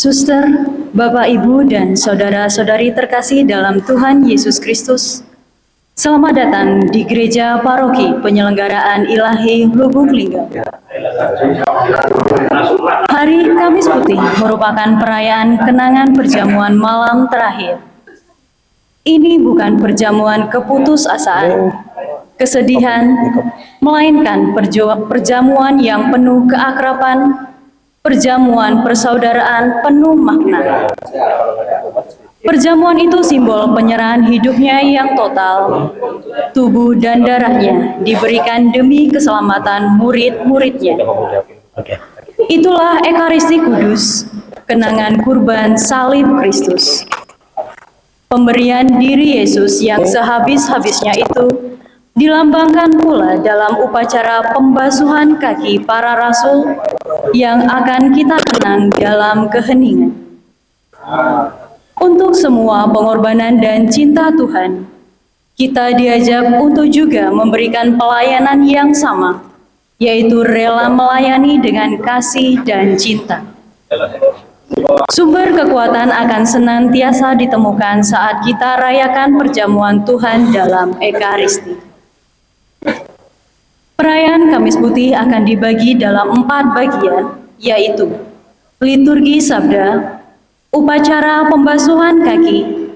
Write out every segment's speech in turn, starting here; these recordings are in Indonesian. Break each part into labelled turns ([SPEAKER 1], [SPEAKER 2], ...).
[SPEAKER 1] Suster, Bapak, Ibu, dan saudara-saudari terkasih dalam Tuhan Yesus Kristus, selamat datang di Gereja Paroki Penyelenggaraan Ilahi Lubuk Linggau. Hari Kamis Putih merupakan perayaan kenangan perjamuan malam terakhir. Ini bukan perjamuan keputusasaan, kesedihan, melainkan perjamuan yang penuh keakraban, perjamuan persaudaraan penuh makna. Perjamuan itu simbol penyerahan hidupnya yang total. Tubuh dan darahnya diberikan demi keselamatan murid-muridnya. Itulah Ekaristi Kudus, kenangan kurban salib Kristus. Pemberian diri Yesus yang sehabis-habisnya itu dilambangkan pula dalam upacara pembasuhan kaki para rasul yang akan kita kenang dalam keheningan. Untuk semua pengorbanan dan cinta Tuhan, kita diajak untuk juga memberikan pelayanan yang sama, yaitu rela melayani dengan kasih dan cinta. Sumber kekuatan akan senantiasa ditemukan saat kita rayakan perjamuan Tuhan dalam Ekaristi. Perayaan Kamis Putih akan dibagi dalam 4 bagian, yaitu liturgi sabda, upacara pembasuhan kaki,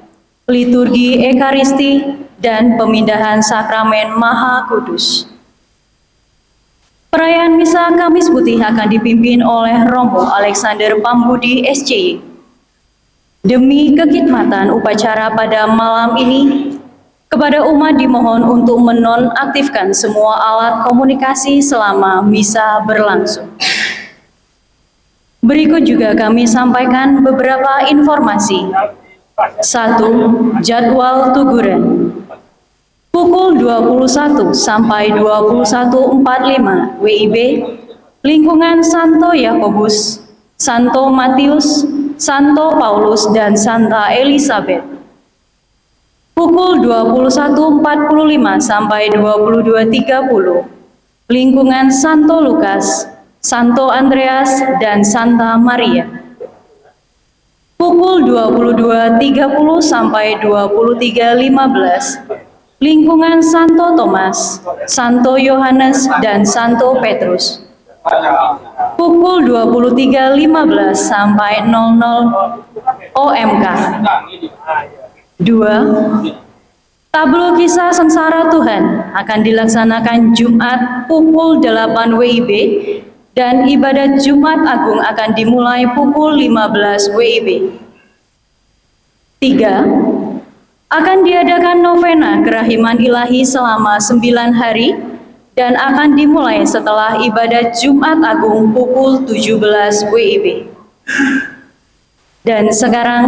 [SPEAKER 1] liturgi Ekaristi, dan pemindahan sakramen Maha Kudus. Perayaan Misa Kamis Putih akan dipimpin oleh Romo Alexander Pambudi SCY. Demi kekhidmatan upacara pada malam ini, kepada umat dimohon untuk menonaktifkan semua alat komunikasi selama misa berlangsung. Berikut juga kami sampaikan beberapa informasi. 1. Jadwal Tuguran. Pukul 21 sampai 21.45 WIB, lingkungan Santo Yakobus, Santo Matius, Santo Paulus, dan Santa Elizabeth. Pukul 21.45 sampai 22.30, lingkungan Santo Lukas, Santo Andreas, dan Santa Maria. Pukul 22.30 sampai 23.15, lingkungan Santo Thomas, Santo Yohanes, dan Santo Petrus. Pukul 23.15 sampai 00 OMK. 2. Tablo Kisah Sengsara Tuhan akan dilaksanakan Jumat pukul 8 WIB dan ibadat Jumat Agung akan dimulai pukul 15 WIB. 3. Akan diadakan novena kerahiman ilahi selama 9 hari dan akan dimulai setelah ibadat Jumat Agung pukul 17 WIB. Dan sekarang,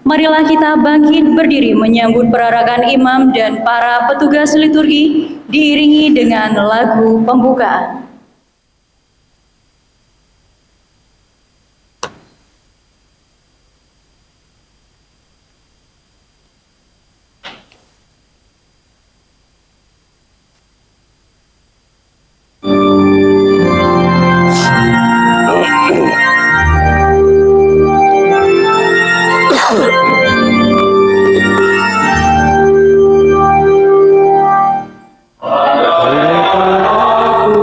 [SPEAKER 1] marilah kita bangkit berdiri menyambut perarakan imam dan para petugas liturgi diiringi dengan lagu pembukaan.
[SPEAKER 2] Aku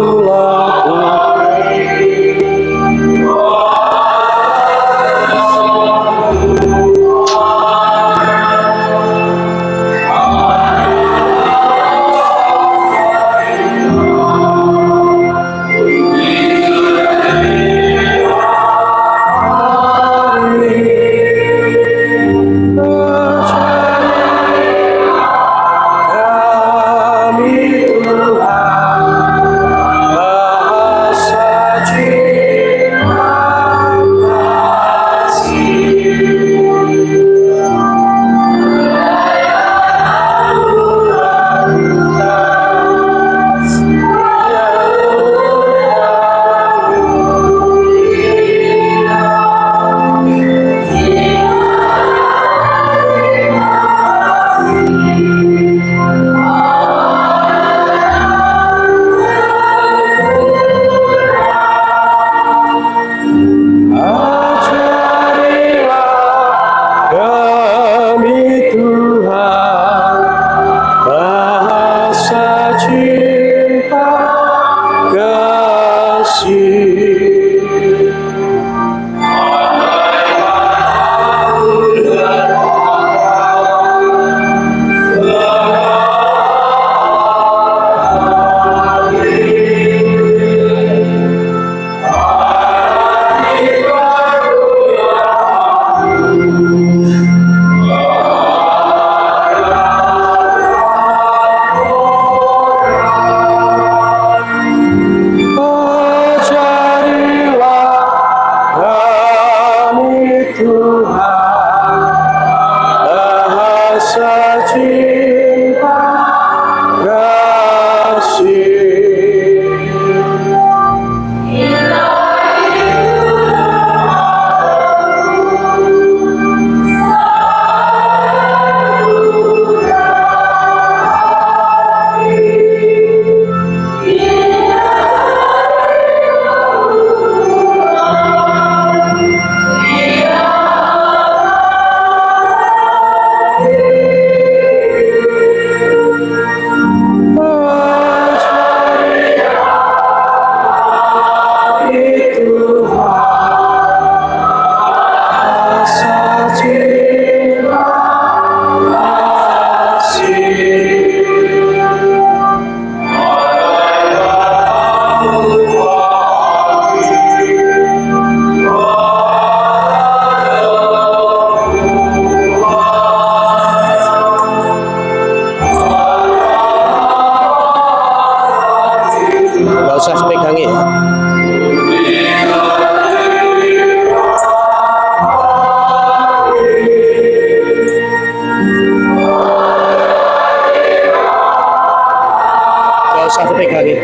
[SPEAKER 2] satu take lagi.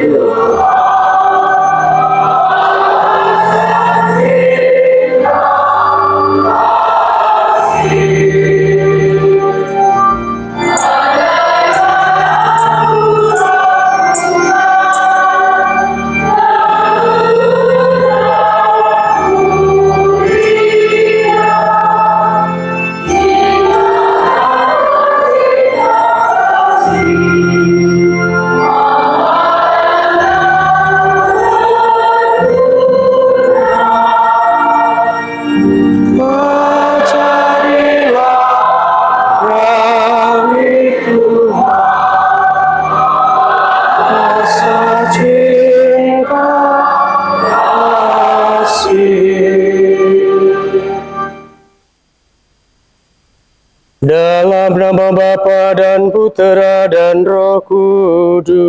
[SPEAKER 2] Dalam nama Bapa dan Putera dan Roh Kudus.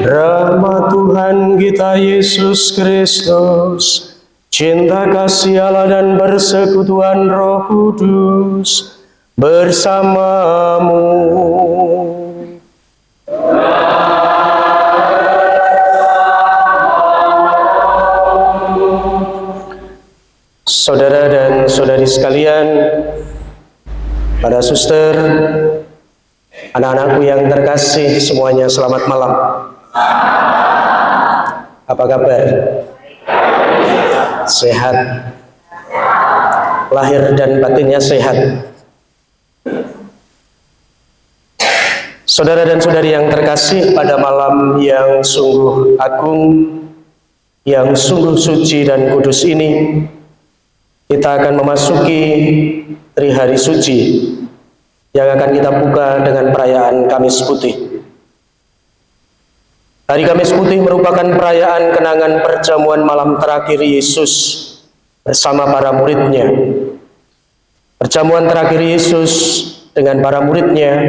[SPEAKER 2] Rahmat Tuhan kita Yesus Kristus, cinta kasih Allah dan persekutuan Roh Kudus bersamamu. Saudara dan saudari sekalian, para suster, anak-anakku yang terkasih semuanya, selamat malam. Apa kabar? Sehat? Lahir dan batinnya sehat? Saudara dan saudari yang terkasih, pada malam yang sungguh agung, yang sungguh suci dan kudus ini, kita akan memasuki Trihari Suci yang akan kita buka dengan perayaan Kamis Putih. Hari Kamis Putih merupakan perayaan kenangan perjamuan malam terakhir Yesus bersama para muridnya. Perjamuan terakhir Yesus dengan para muridnya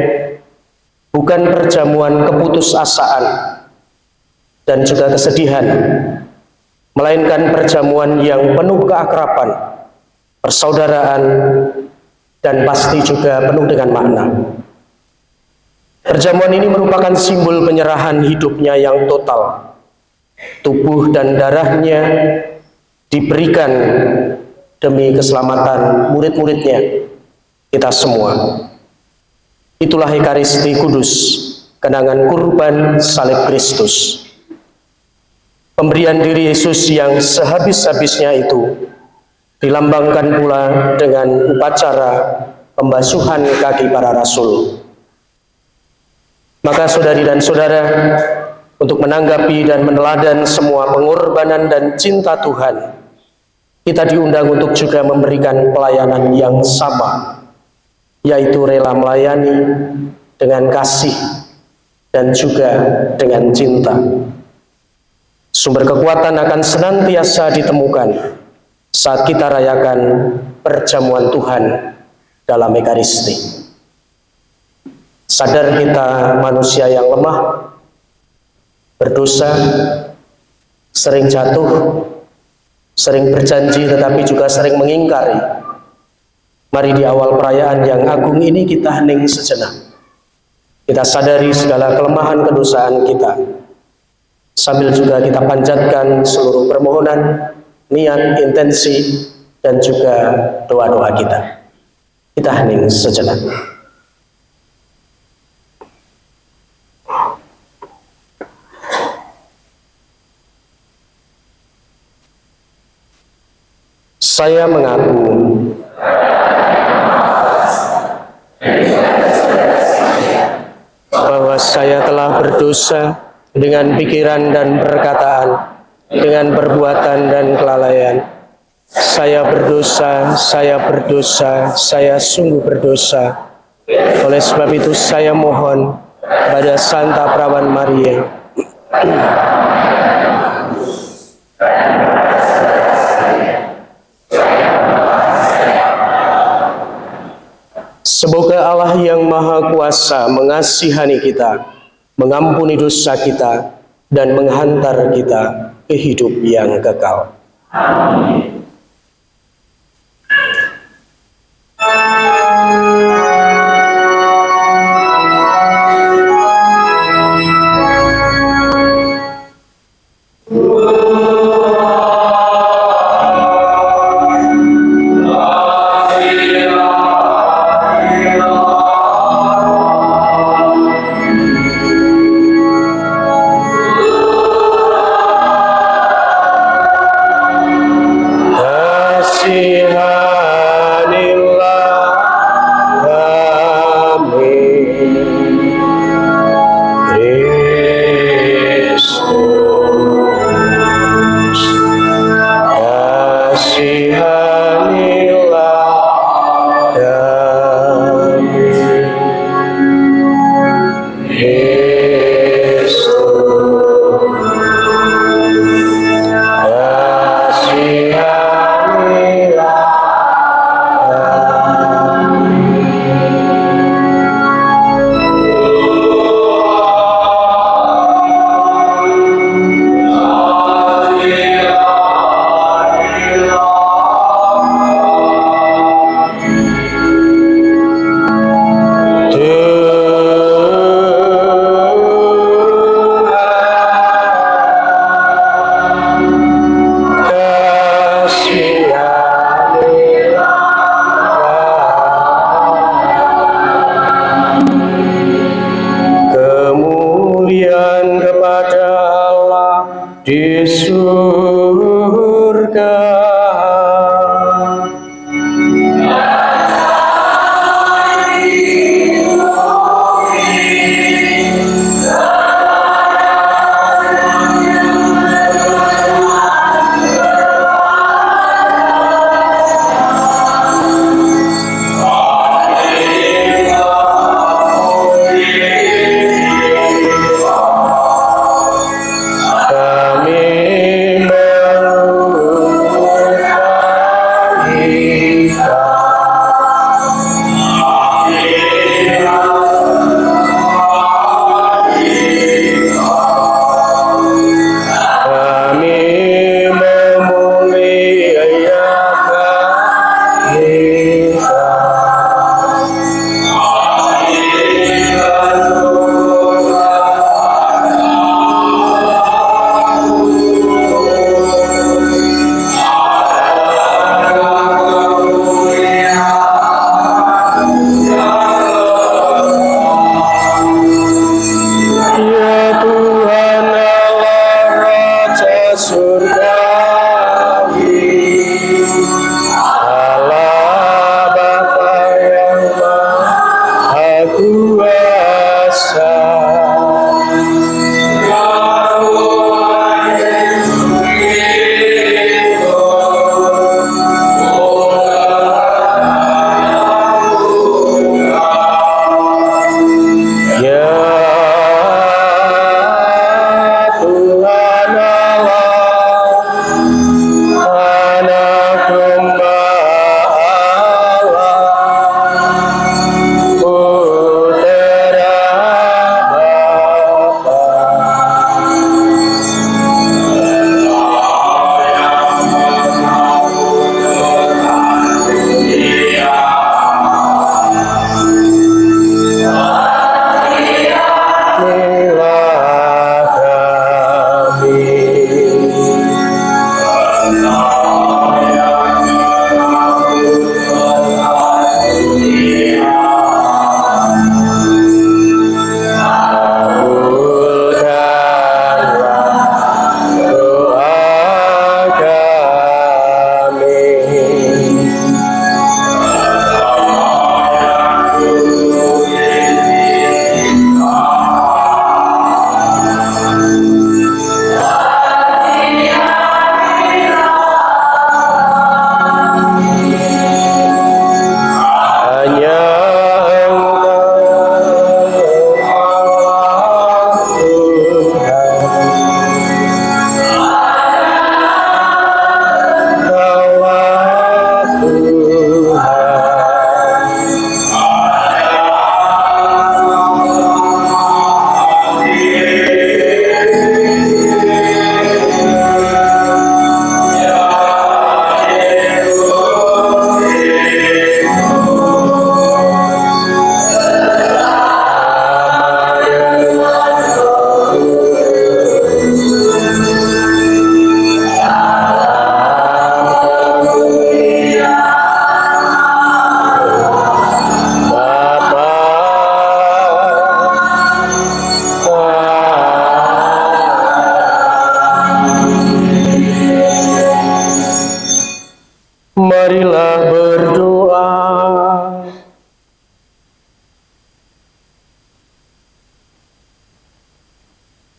[SPEAKER 2] bukan perjamuan keputusasaan dan juga kesedihan, melainkan perjamuan yang penuh keakraban, persaudaraan, dan pasti juga penuh dengan makna. Perjamuan ini merupakan simbol penyerahan hidupnya yang total. Tubuh dan darahnya diberikan demi keselamatan murid-muridnya, kita semua. Itulah Ekaristi Kudus, kenangan kurban salib Kristus. Pemberian diri Yesus yang sehabis-habisnya itu dilambangkan pula dengan upacara pembasuhan kaki para rasul. Maka saudari dan saudara, untuk menanggapi dan meneladan semua pengorbanan dan cinta Tuhan, kita diundang untuk juga memberikan pelayanan yang sama, yaitu rela melayani dengan kasih dan juga dengan cinta. Sumber kekuatan akan senantiasa ditemukan saat kita rayakan perjamuan Tuhan dalam Ekaristi. Sadar kita manusia yang lemah, berdosa, sering jatuh, sering berjanji tetapi juga sering mengingkari. Mari di awal perayaan yang agung ini kita hening sejenak. Kita sadari segala kelemahan kedosaan kita, sambil juga kita panjatkan seluruh permohonan, niat, intensi, dan juga doa-doa kita. Kita hening sejenak. Saya mengaku bahwa saya telah berdosa dengan pikiran dan perkataan, dengan perbuatan dan kelalaian. Saya berdosa, saya sungguh berdosa. Oleh sebab itu saya mohon pada Santa Perawan Maria, semoga Allah yang Maha Kuasa mengasihani kita, mengampuni dosa kita, dan menghantar kita ke hidup yang kekal. Amin.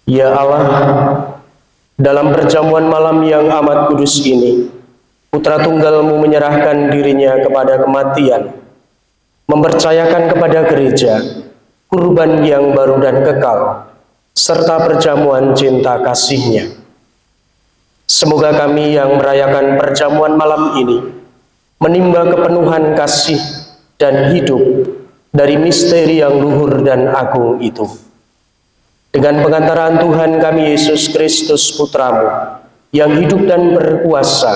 [SPEAKER 2] Ya Allah, dalam perjamuan malam yang amat kudus ini, Putra Tunggal-Mu menyerahkan dirinya kepada kematian, mempercayakan kepada gereja kurban yang baru dan kekal, serta perjamuan cinta kasih-Nya. Semoga kami yang merayakan perjamuan malam ini menimba kepenuhan kasih dan hidup dari misteri yang luhur dan agung itu. Dengan pengantaran Tuhan kami Yesus Kristus Putra-Mu, yang hidup dan berkuasa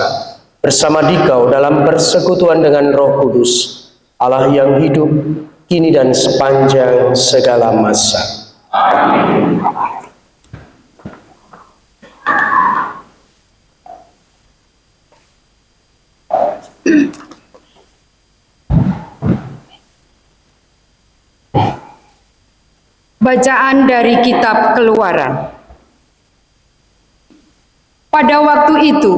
[SPEAKER 2] bersama Dikau dalam persekutuan dengan Roh Kudus, Allah yang hidup kini dan sepanjang segala masa. Amin.
[SPEAKER 3] Bacaan dari Kitab Keluaran. Pada waktu itu,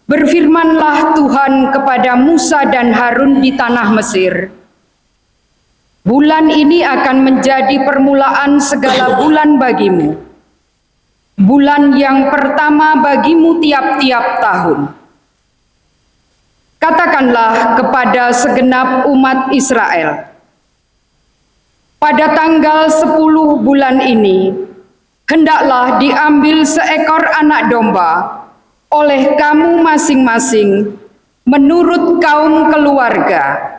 [SPEAKER 3] berfirmanlah Tuhan kepada Musa dan Harun di tanah Mesir, "Bulan ini akan menjadi permulaan segala bulan bagimu, bulan yang pertama bagimu tiap-tiap tahun. Katakanlah kepada segenap umat Israel, pada tanggal 10 bulan ini, hendaklah diambil seekor anak domba oleh kamu masing-masing menurut kaum keluarga,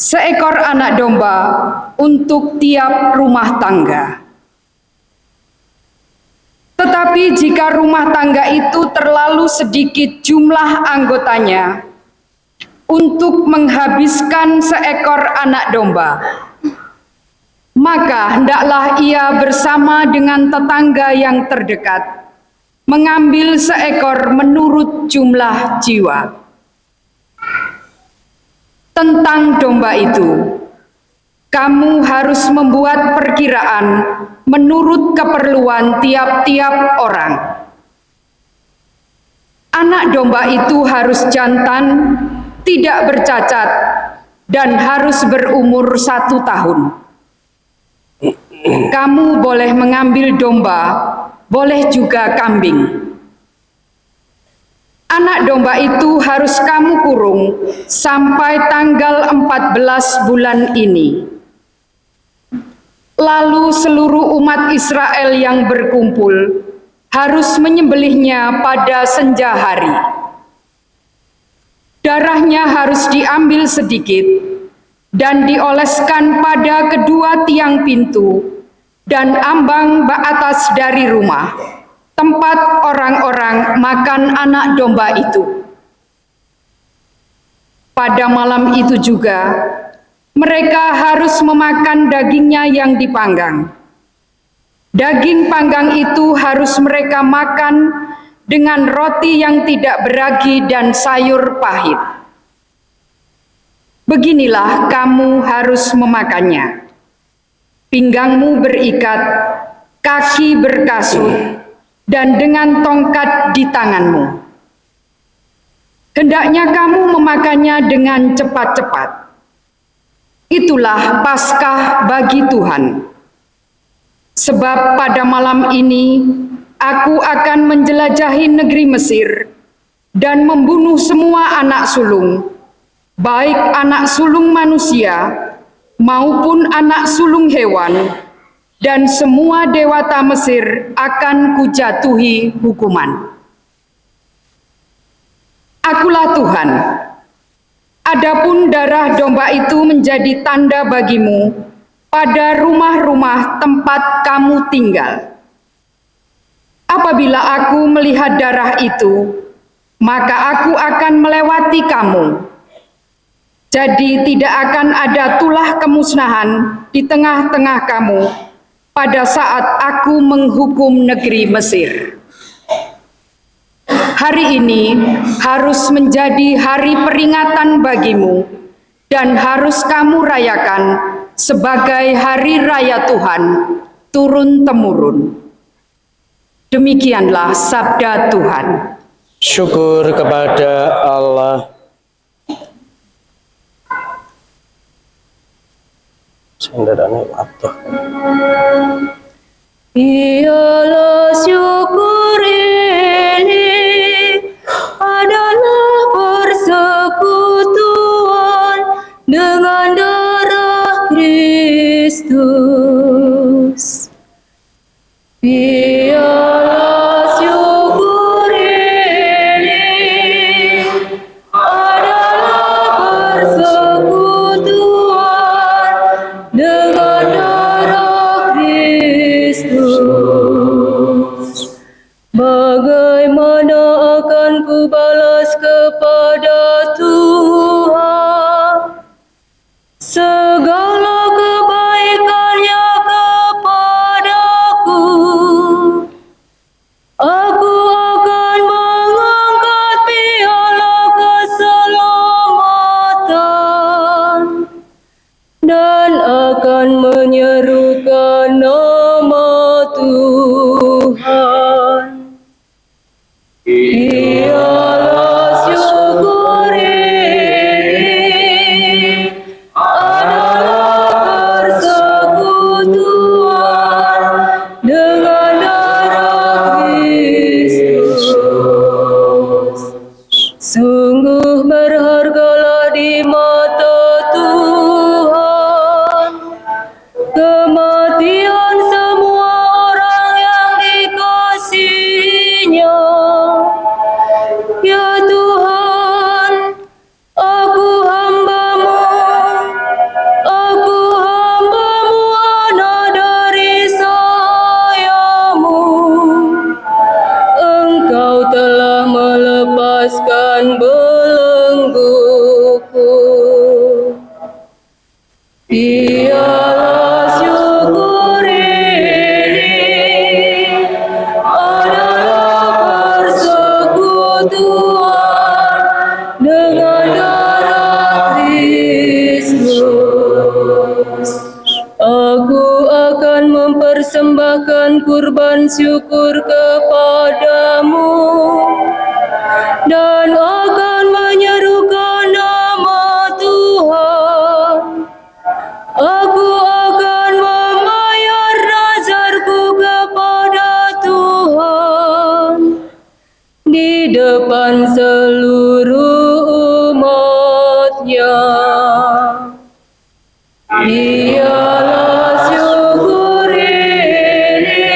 [SPEAKER 3] seekor anak domba untuk tiap rumah tangga. Tetapi jika rumah tangga itu terlalu sedikit jumlah anggotanya untuk menghabiskan seekor anak domba, maka hendaklah ia bersama dengan tetangga yang terdekat mengambil seekor menurut jumlah jiwa. Tentang domba itu, kamu harus membuat perkiraan menurut keperluan tiap-tiap orang. Anak domba itu harus jantan, tidak bercacat, dan harus berumur 1 tahun. Kamu boleh mengambil domba, boleh juga kambing. Anak domba itu harus kamu kurung sampai tanggal 14 bulan ini. Lalu seluruh umat Israel yang berkumpul harus menyembelihnya pada senja hari. Darahnya harus diambil sedikit dan dioleskan pada kedua tiang pintu dan ambang atas dari rumah, tempat orang-orang makan anak domba itu. Pada malam itu juga, mereka harus memakan dagingnya yang dipanggang. Daging panggang itu harus mereka makan dengan roti yang tidak beragi dan sayur pahit. Beginilah kamu harus memakannya. Pinggangmu berikat, kaki berkasut, dan dengan tongkat di tanganmu. Hendaknya kamu memakannya dengan cepat-cepat. Itulah Paskah bagi Tuhan. Sebab pada malam ini aku akan menjelajahi negeri Mesir dan membunuh semua anak sulung, baik anak sulung manusia maupun anak sulung hewan, dan semua dewata Mesir akan kujatuhi hukuman. Akulah Tuhan. Adapun darah domba itu menjadi tanda bagimu pada rumah-rumah tempat kamu tinggal. Apabila aku melihat darah itu, maka aku akan melewati kamu. Jadi tidak akan ada tulah kemusnahan di tengah-tengah kamu pada saat aku menghukum negeri Mesir. Hari ini harus menjadi hari peringatan bagimu dan harus kamu rayakan sebagai hari raya Tuhan turun-temurun. Demikianlah sabda Tuhan.
[SPEAKER 2] Syukur kepada Allah. Senderane waduh.
[SPEAKER 1] Ialah Kristus. Biarlah syukur ini adalah persekutuan dengan darah Kristus. Bagaimana akan ku balas kepada Tuhan segala kebaikannya kepadaku? Aku akan mengangkat piala keselamatan dan akan menyerukan nama Tuhan. Biarlah syukur ini adalah persekutuan dengan darah Kristus. Sungguh berhargalah di mata Tuhan kematian semua orang yang dikasihinya. Ya Tuhan, aku hamba-Mu, anak dari sayamu. Engkau telah melepaskan belengguku. Biarlah syukur ini adalah persekutuan dengan darah Kristus. Aku akan mempersembahkan kurban syukur kepadamu dan akan menyerukan nama Tuhan. Aku akan membayar nazarku kepada Tuhan di depan seluruh umat-Nya. Biarlah syukur ini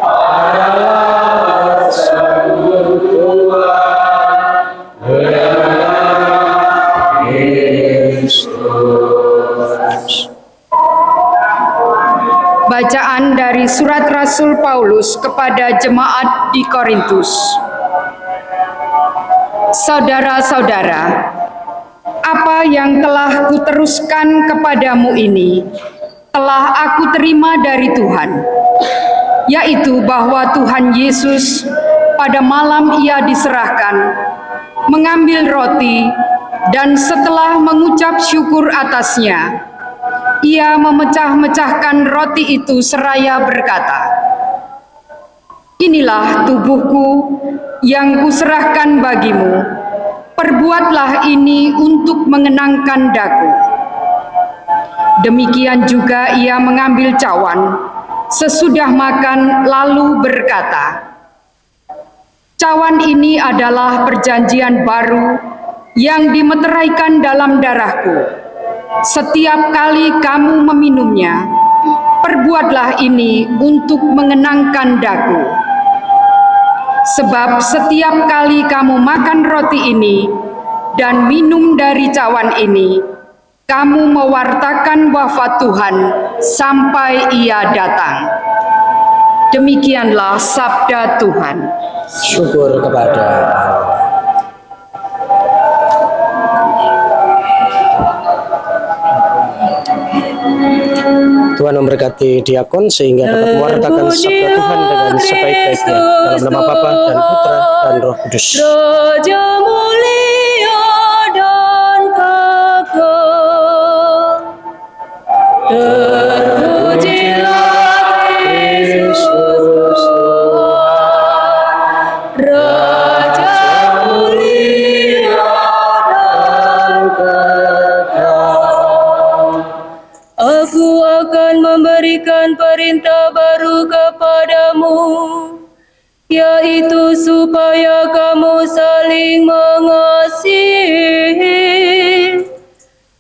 [SPEAKER 1] adalah persekutuan dengan Kristus.
[SPEAKER 3] Bacaan dari surat Rasul Paulus kepada jemaat di Korintus. Saudara-saudara, apa yang telah kuteruskan kepadamu ini telah aku terima dari Tuhan, yaitu bahwa Tuhan Yesus pada malam Ia diserahkan, mengambil roti, dan setelah mengucap syukur atasnya, Ia memecah-mecahkan roti itu seraya berkata, "Inilah tubuhku yang kuserahkan bagimu, perbuatlah ini untuk mengenangkan daku." Demikian juga Ia mengambil cawan, sesudah makan lalu berkata, "Cawan ini adalah perjanjian baru yang dimeteraikan dalam darahku. Setiap kali kamu meminumnya, perbuatlah ini untuk mengenangkan daku. Sebab setiap kali kamu makan roti ini dan minum dari cawan ini, kamu mewartakan wafat Tuhan sampai Ia datang." Demikianlah sabda Tuhan.
[SPEAKER 2] Syukur kepada Allah. Tuhan memberkati diakon sehingga dapat mewartakan sabda Tuhan dengan sebaik-baiknya. Dalam nama Bapa dan Putra dan Roh Kudus.
[SPEAKER 1] Raja mulia dan kekal, terpujilah Kristus Tuhan. Raja mulia dan kekal. Aku akan memberikan perintah baru kepadamu, yaitu supaya kamu saling mengasihi,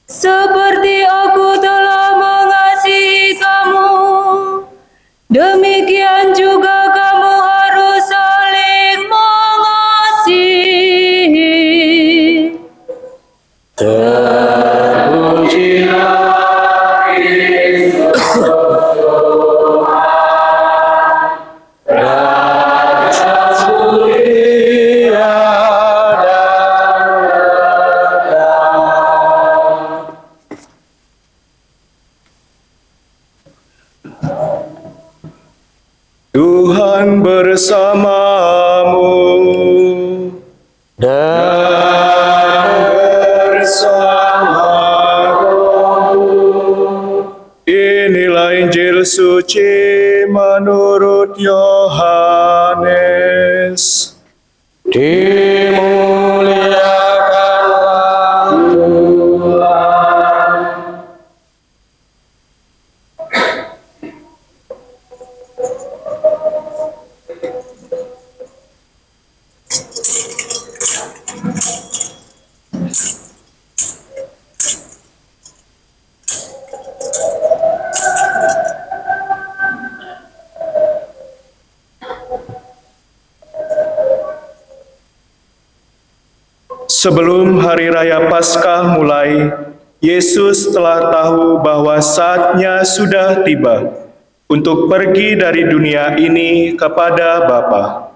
[SPEAKER 1] seperti aku telah mengasihi
[SPEAKER 4] Tuhan bersamamu
[SPEAKER 2] Dan
[SPEAKER 4] bersama Inilah Injil suci menurut Yohanes.
[SPEAKER 2] dimuliakanlah Tuhan.
[SPEAKER 4] Sebelum hari raya Paskah mulai, Yesus telah tahu bahwa saatnya sudah tiba untuk pergi dari dunia ini kepada Bapa.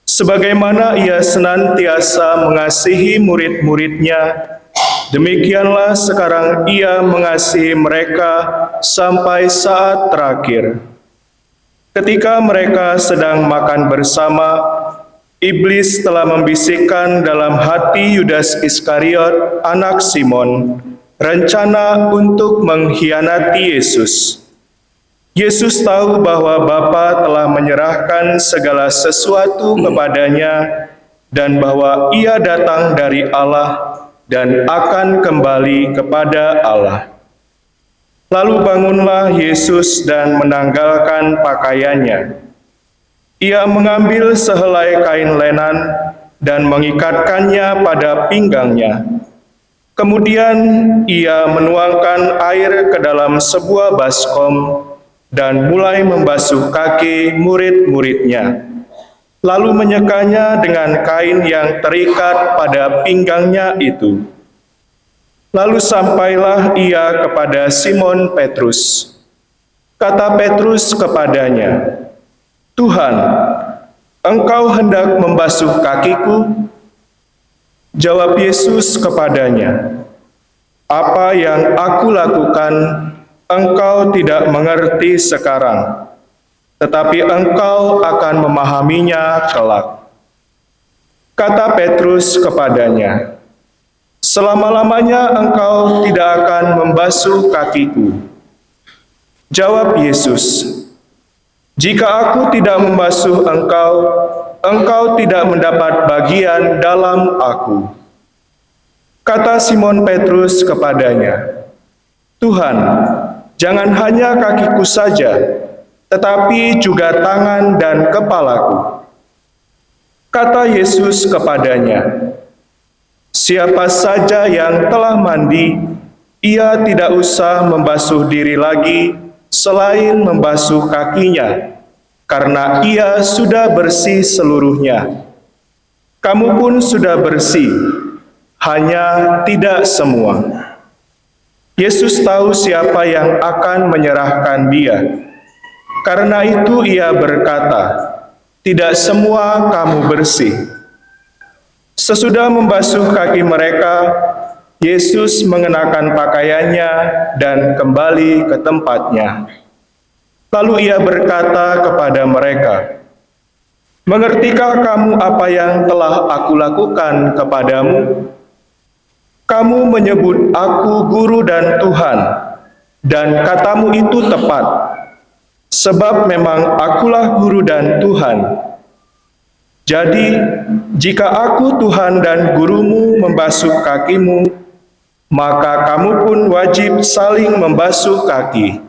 [SPEAKER 4] Sebagaimana ia senantiasa mengasihi murid-muridnya, demikianlah sekarang ia mengasihi mereka sampai saat terakhir. Ketika mereka sedang makan bersama, Iblis telah membisikkan dalam hati Yudas Iskariot, anak Simon, rencana untuk mengkhianati Yesus. Yesus tahu bahwa Bapa telah menyerahkan segala sesuatu kepadanya dan bahwa ia datang dari Allah dan akan kembali kepada Allah. Lalu bangunlah Yesus dan menanggalkan pakaiannya. Ia mengambil sehelai kain lenan dan mengikatkannya pada pinggangnya. Kemudian ia menuangkan air ke dalam sebuah baskom dan mulai membasuh kaki murid-muridnya. Lalu menyekanya dengan kain yang terikat pada pinggangnya itu. Lalu sampailah ia kepada Simon Petrus. Kata Petrus kepadanya, "Tuhan, Engkau hendak membasuh kakiku?" Jawab Yesus kepadanya, "Apa yang aku lakukan, engkau tidak mengerti sekarang, tetapi engkau akan memahaminya kelak." Kata Petrus kepadanya, "Selama-lamanya engkau tidak akan membasuh kakiku." Jawab Yesus, "Jika aku tidak membasuh engkau, engkau tidak mendapat bagian dalam aku." Kata Simon Petrus kepadanya, "Tuhan, jangan hanya kakiku saja, tetapi juga tangan dan kepalaku." Kata Yesus kepadanya, "Siapa saja yang telah mandi, ia tidak usah membasuh diri lagi selain membasuh kakinya, karena ia sudah bersih seluruhnya. Kamu pun sudah bersih, hanya tidak semua." Yesus tahu siapa yang akan menyerahkan dia. Karena itu ia berkata, "Tidak semua kamu bersih." Sesudah membasuh kaki mereka, Yesus mengenakan pakaiannya dan kembali ke tempatnya. Lalu ia berkata kepada mereka, "Mengertikah kamu apa yang telah aku lakukan kepadamu? Kamu menyebut aku guru dan Tuhan, dan katamu itu tepat, sebab memang akulah guru dan Tuhan. Jadi, jika aku Tuhan dan gurumu membasuh kakimu, maka kamu pun wajib saling membasuh kaki.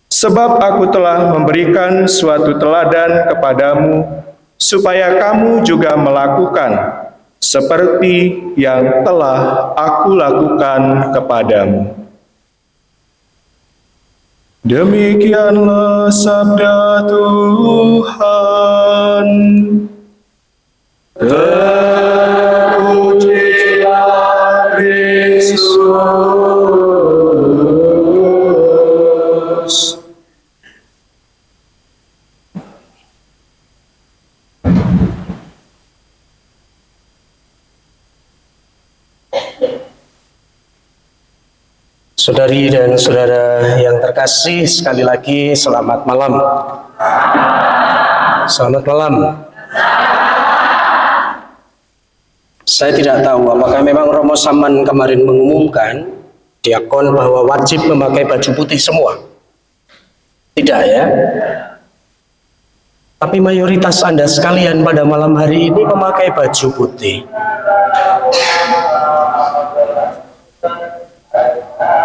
[SPEAKER 4] Sebab aku telah memberikan suatu teladan kepadamu, supaya kamu juga melakukan seperti yang telah aku lakukan kepadamu." Demikianlah sabda Tuhan. Terpujilah Kristus.
[SPEAKER 2] Saudara Saudari dan saudara yang terkasih, sekali lagi selamat malam. Selamat malam. Saya tidak tahu apakah memang Romo Saman kemarin mengumumkan diakon bahwa wajib memakai baju putih semua. Tidak ya. Tapi mayoritas Anda sekalian pada malam hari ini memakai baju putih.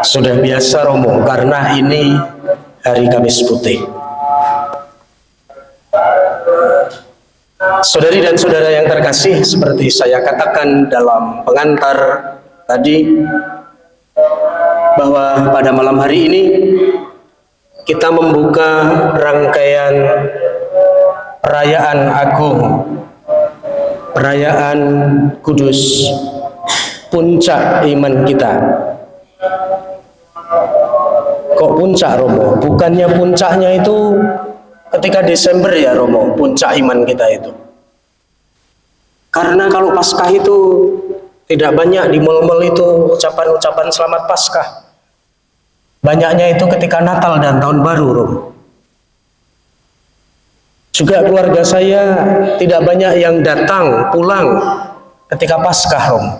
[SPEAKER 2] Sudah biasa Romo, karena ini hari Kamis Putih. Saudari dan saudara yang terkasih, seperti saya katakan dalam pengantar tadi, bahwa pada malam hari ini kita membuka rangkaian perayaan agung, perayaan kudus, puncak iman kita. Kok puncak Romo? Bukannya puncaknya itu ketika Desember ya Romo, puncak iman kita itu. Karena kalau Paskah itu tidak banyak di mal-mal itu ucapan-ucapan selamat Paskah. Banyaknya itu ketika Natal dan Tahun Baru Romo. Juga keluarga saya tidak banyak yang datang pulang ketika Paskah Romo.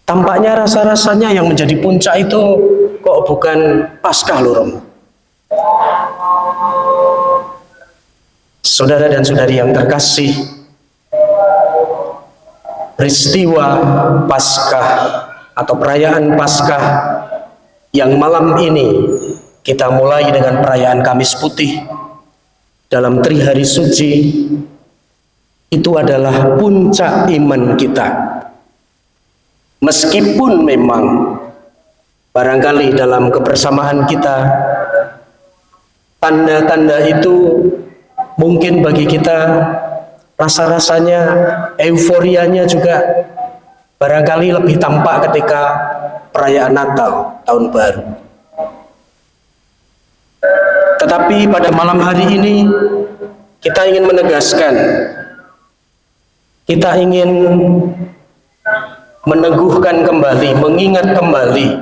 [SPEAKER 2] Tampaknya rasa-rasanya yang menjadi puncak itu kok bukan Paskah loh Romo. Saudara dan saudari yang terkasih, peristiwa Paskah atau perayaan Paskah yang malam ini kita mulai dengan perayaan Kamis Putih dalam Trihari Suci, itu adalah puncak iman kita. Meskipun memang barangkali dalam kebersamaan kita tanda-tanda itu mungkin bagi kita rasa-rasanya, euforianya juga barangkali lebih tampak ketika perayaan Natal, Tahun Baru. Tetapi pada malam hari ini kita ingin menegaskan, kita ingin meneguhkan kembali, mengingat kembali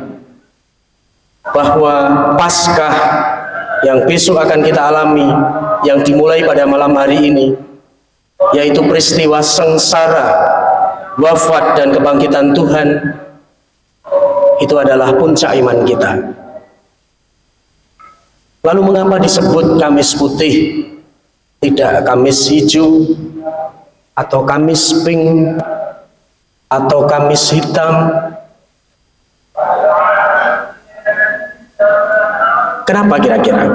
[SPEAKER 2] bahwa Paskah yang besok akan kita alami, yang dimulai pada malam hari ini, yaitu peristiwa sengsara, wafat dan kebangkitan Tuhan, itu adalah puncak iman kita. Lalu mengapa disebut Kamis Putih, tidak Kamis Hijau atau Kamis Pink atau Kamis Hitam? Kenapa kira-kira?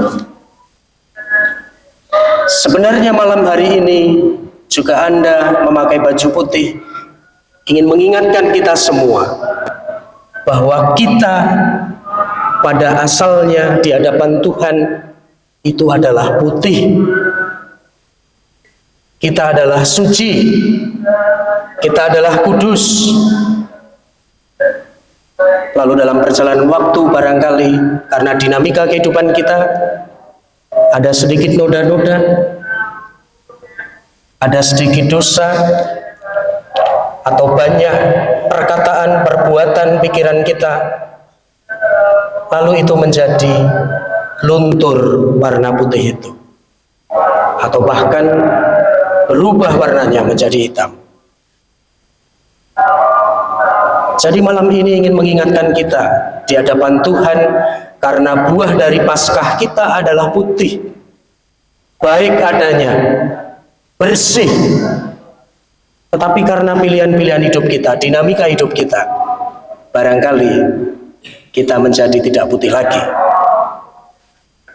[SPEAKER 2] Sebenarnya malam hari ini juga Anda memakai baju putih ingin mengingatkan kita semua bahwa kita pada asalnya di hadapan Tuhan itu adalah putih. Kita adalah suci, kita adalah kudus. Lalu dalam perjalanan waktu barangkali karena dinamika kehidupan kita ada sedikit noda-noda, ada sedikit dosa, atau banyak perkataan, perbuatan, pikiran kita, lalu itu menjadi luntur warna putih itu, atau bahkan berubah warnanya menjadi hitam. Jadi malam ini ingin mengingatkan kita di hadapan Tuhan, karena buah dari Paskah kita adalah putih, baik adanya, bersih. Tetapi karena pilihan-pilihan hidup kita, dinamika hidup kita, barangkali kita menjadi tidak putih lagi.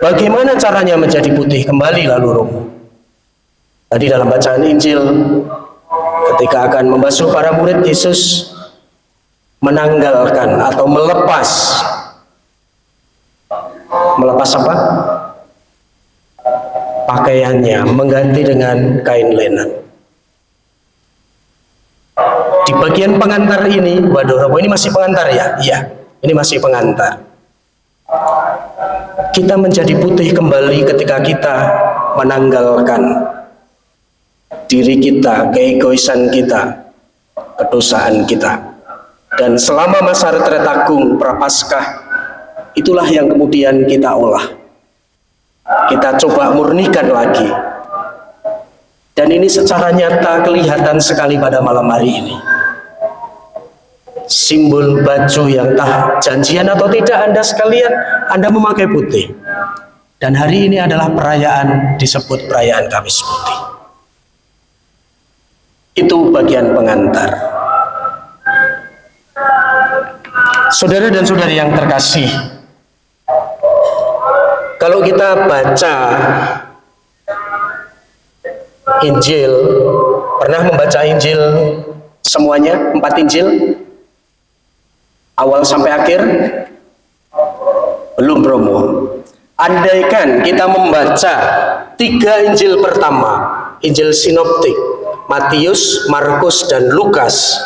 [SPEAKER 2] Bagaimana caranya menjadi putih kembali lalu Romo? Tadi dalam bacaan Injil, ketika akan membasuh para murid, Yesus menanggalkan atau melepas apa? Pakaiannya, mengganti dengan kain lenan. Di bagian pengantar ini, waduh Romo, ini masih pengantar ya? Iya, ini masih pengantar. Kita menjadi putih kembali ketika kita menanggalkan diri kita, keegoisan kita, kedosaan kita. Dan selama masa retret agung Prapaskah, itulah yang kemudian kita olah. Kita coba murnikan lagi. Dan ini secara nyata kelihatan sekali pada malam hari ini. Simbol baju yang entah janjian atau tidak Anda sekalian, Anda memakai putih. Dan hari ini adalah perayaan, disebut perayaan Kamis Putih. Itu bagian pengantar. Saudara dan saudari yang terkasih, kalau kita baca Injil, pernah membaca Injil semuanya, 4 Injil? Awal sampai akhir? Belum, Romo. Andaikan kita membaca 3 Injil pertama, Injil sinoptik, Matius, Markus, dan Lukas,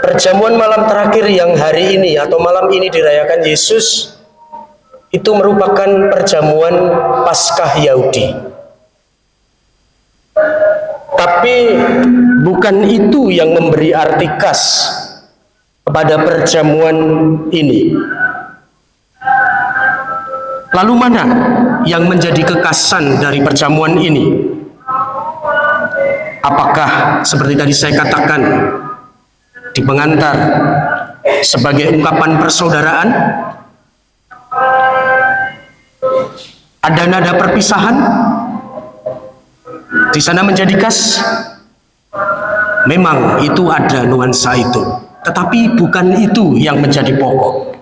[SPEAKER 2] perjamuan malam terakhir yang hari ini atau malam ini dirayakan Yesus, itu merupakan perjamuan Paskah Yahudi. Tapi bukan itu yang memberi arti khas kepada perjamuan ini. Lalu mana yang menjadi kekhasan dari perjamuan ini? Apakah seperti tadi saya katakan di pengantar sebagai ungkapan persaudaraan? Ada nada perpisahan? Di sana menjadi khas? Memang itu ada nuansa itu, tetapi bukan itu yang menjadi pokok.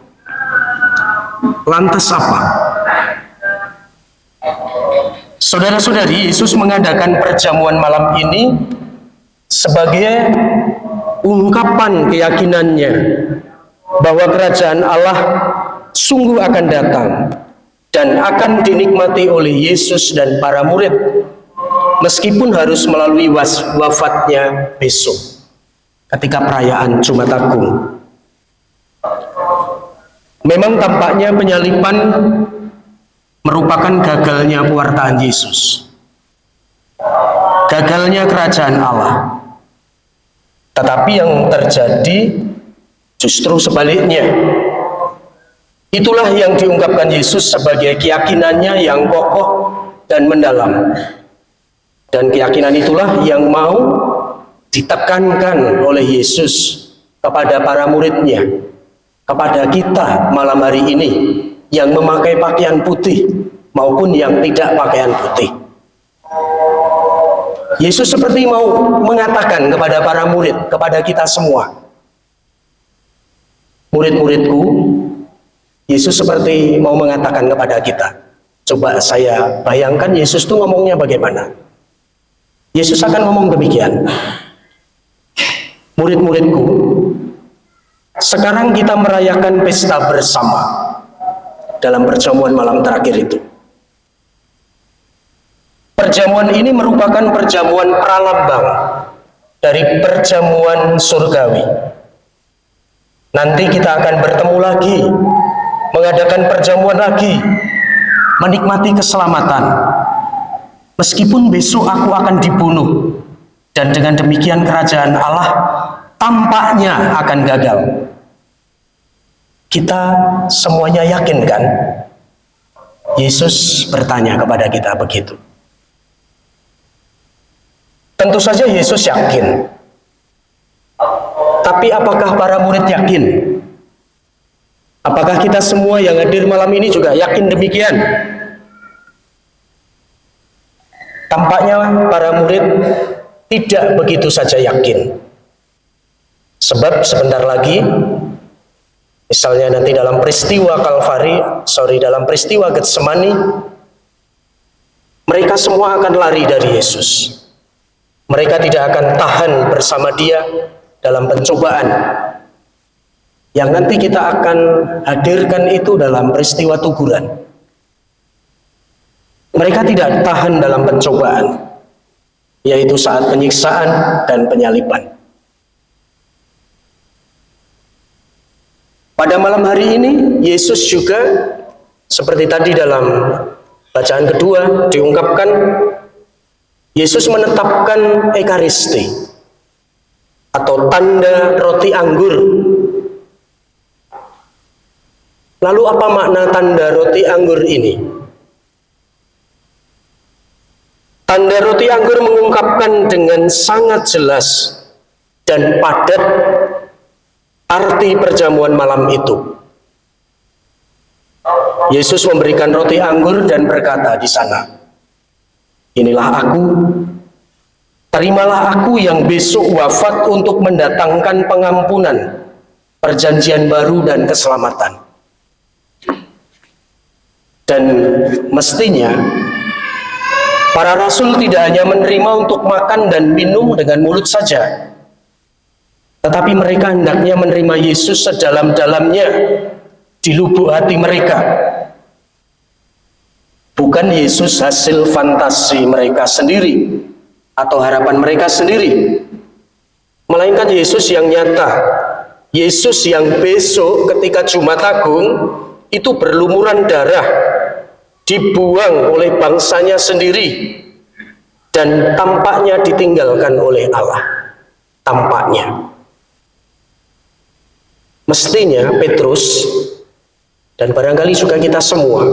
[SPEAKER 2] Lantas apa? Saudara-saudari, Yesus mengadakan perjamuan malam ini sebagai ungkapan keyakinannya bahwa kerajaan Allah sungguh akan datang dan akan dinikmati oleh Yesus dan para murid, meskipun harus melalui wafatnya besok ketika perayaan Jumat Agung. Memang tampaknya penyaliban merupakan gagalnya pewartaan Yesus, gagalnya kerajaan Allah. Tetapi yang terjadi justru sebaliknya. Itulah yang diungkapkan Yesus sebagai keyakinannya yang kokoh dan mendalam. Dan keyakinan itulah yang mau ditekankan oleh Yesus kepada para muridnya, kepada kita malam hari ini yang memakai pakaian putih maupun yang tidak pakaian putih. Yesus seperti mau mengatakan kepada para murid, kepada kita semua, murid-muridku, Yesus seperti mau mengatakan kepada kita. Coba saya bayangkan Yesus itu ngomongnya bagaimana. Yesus akan ngomong demikian, murid-muridku, sekarang kita merayakan pesta bersama dalam perjamuan malam terakhir itu. Perjamuan ini merupakan perjamuan pralambang dari perjamuan surgawi. Nanti kita akan bertemu lagi, mengadakan perjamuan lagi, menikmati keselamatan. Meskipun besok aku akan dibunuh, dan dengan demikian kerajaan Allah tampaknya akan gagal. Kita semuanya yakin kan? Yesus bertanya kepada kita begitu. Tentu saja Yesus yakin. Tapi apakah para murid yakin? Apakah kita semua yang hadir malam ini juga yakin demikian? Tampaknya para murid tidak begitu saja yakin. Sebab sebentar lagi, misalnya nanti dalam peristiwa dalam peristiwa Getsemani, mereka semua akan lari dari Yesus. Mereka tidak akan tahan bersama dia dalam pencobaan. Yang nanti kita akan hadirkan itu dalam peristiwa tuguran. Mereka tidak tahan dalam pencobaan, yaitu saat penyiksaan dan penyaliban. Pada malam hari ini, Yesus juga seperti tadi dalam bacaan kedua diungkapkan, Yesus menetapkan Ekaristi atau tanda roti anggur. Lalu apa makna tanda roti anggur ini? Tanda roti anggur mengungkapkan dengan sangat jelas dan padat arti perjamuan malam itu. Yesus memberikan roti anggur dan berkata di sana, "Inilah aku, terimalah aku yang besok wafat untuk mendatangkan pengampunan, perjanjian baru dan keselamatan." Dan mestinya para rasul tidak hanya menerima untuk makan dan minum dengan mulut saja, tetapi mereka hendaknya menerima Yesus sedalam-dalamnya di lubuk hati mereka. Bukan Yesus hasil fantasi mereka sendiri atau harapan mereka sendiri, melainkan Yesus yang nyata, Yesus yang besok ketika Jumat Agung itu berlumuran darah, dibuang oleh bangsanya sendiri, dan tampaknya ditinggalkan oleh Allah. Tampaknya. Mestinya Petrus dan barangkali juga kita semua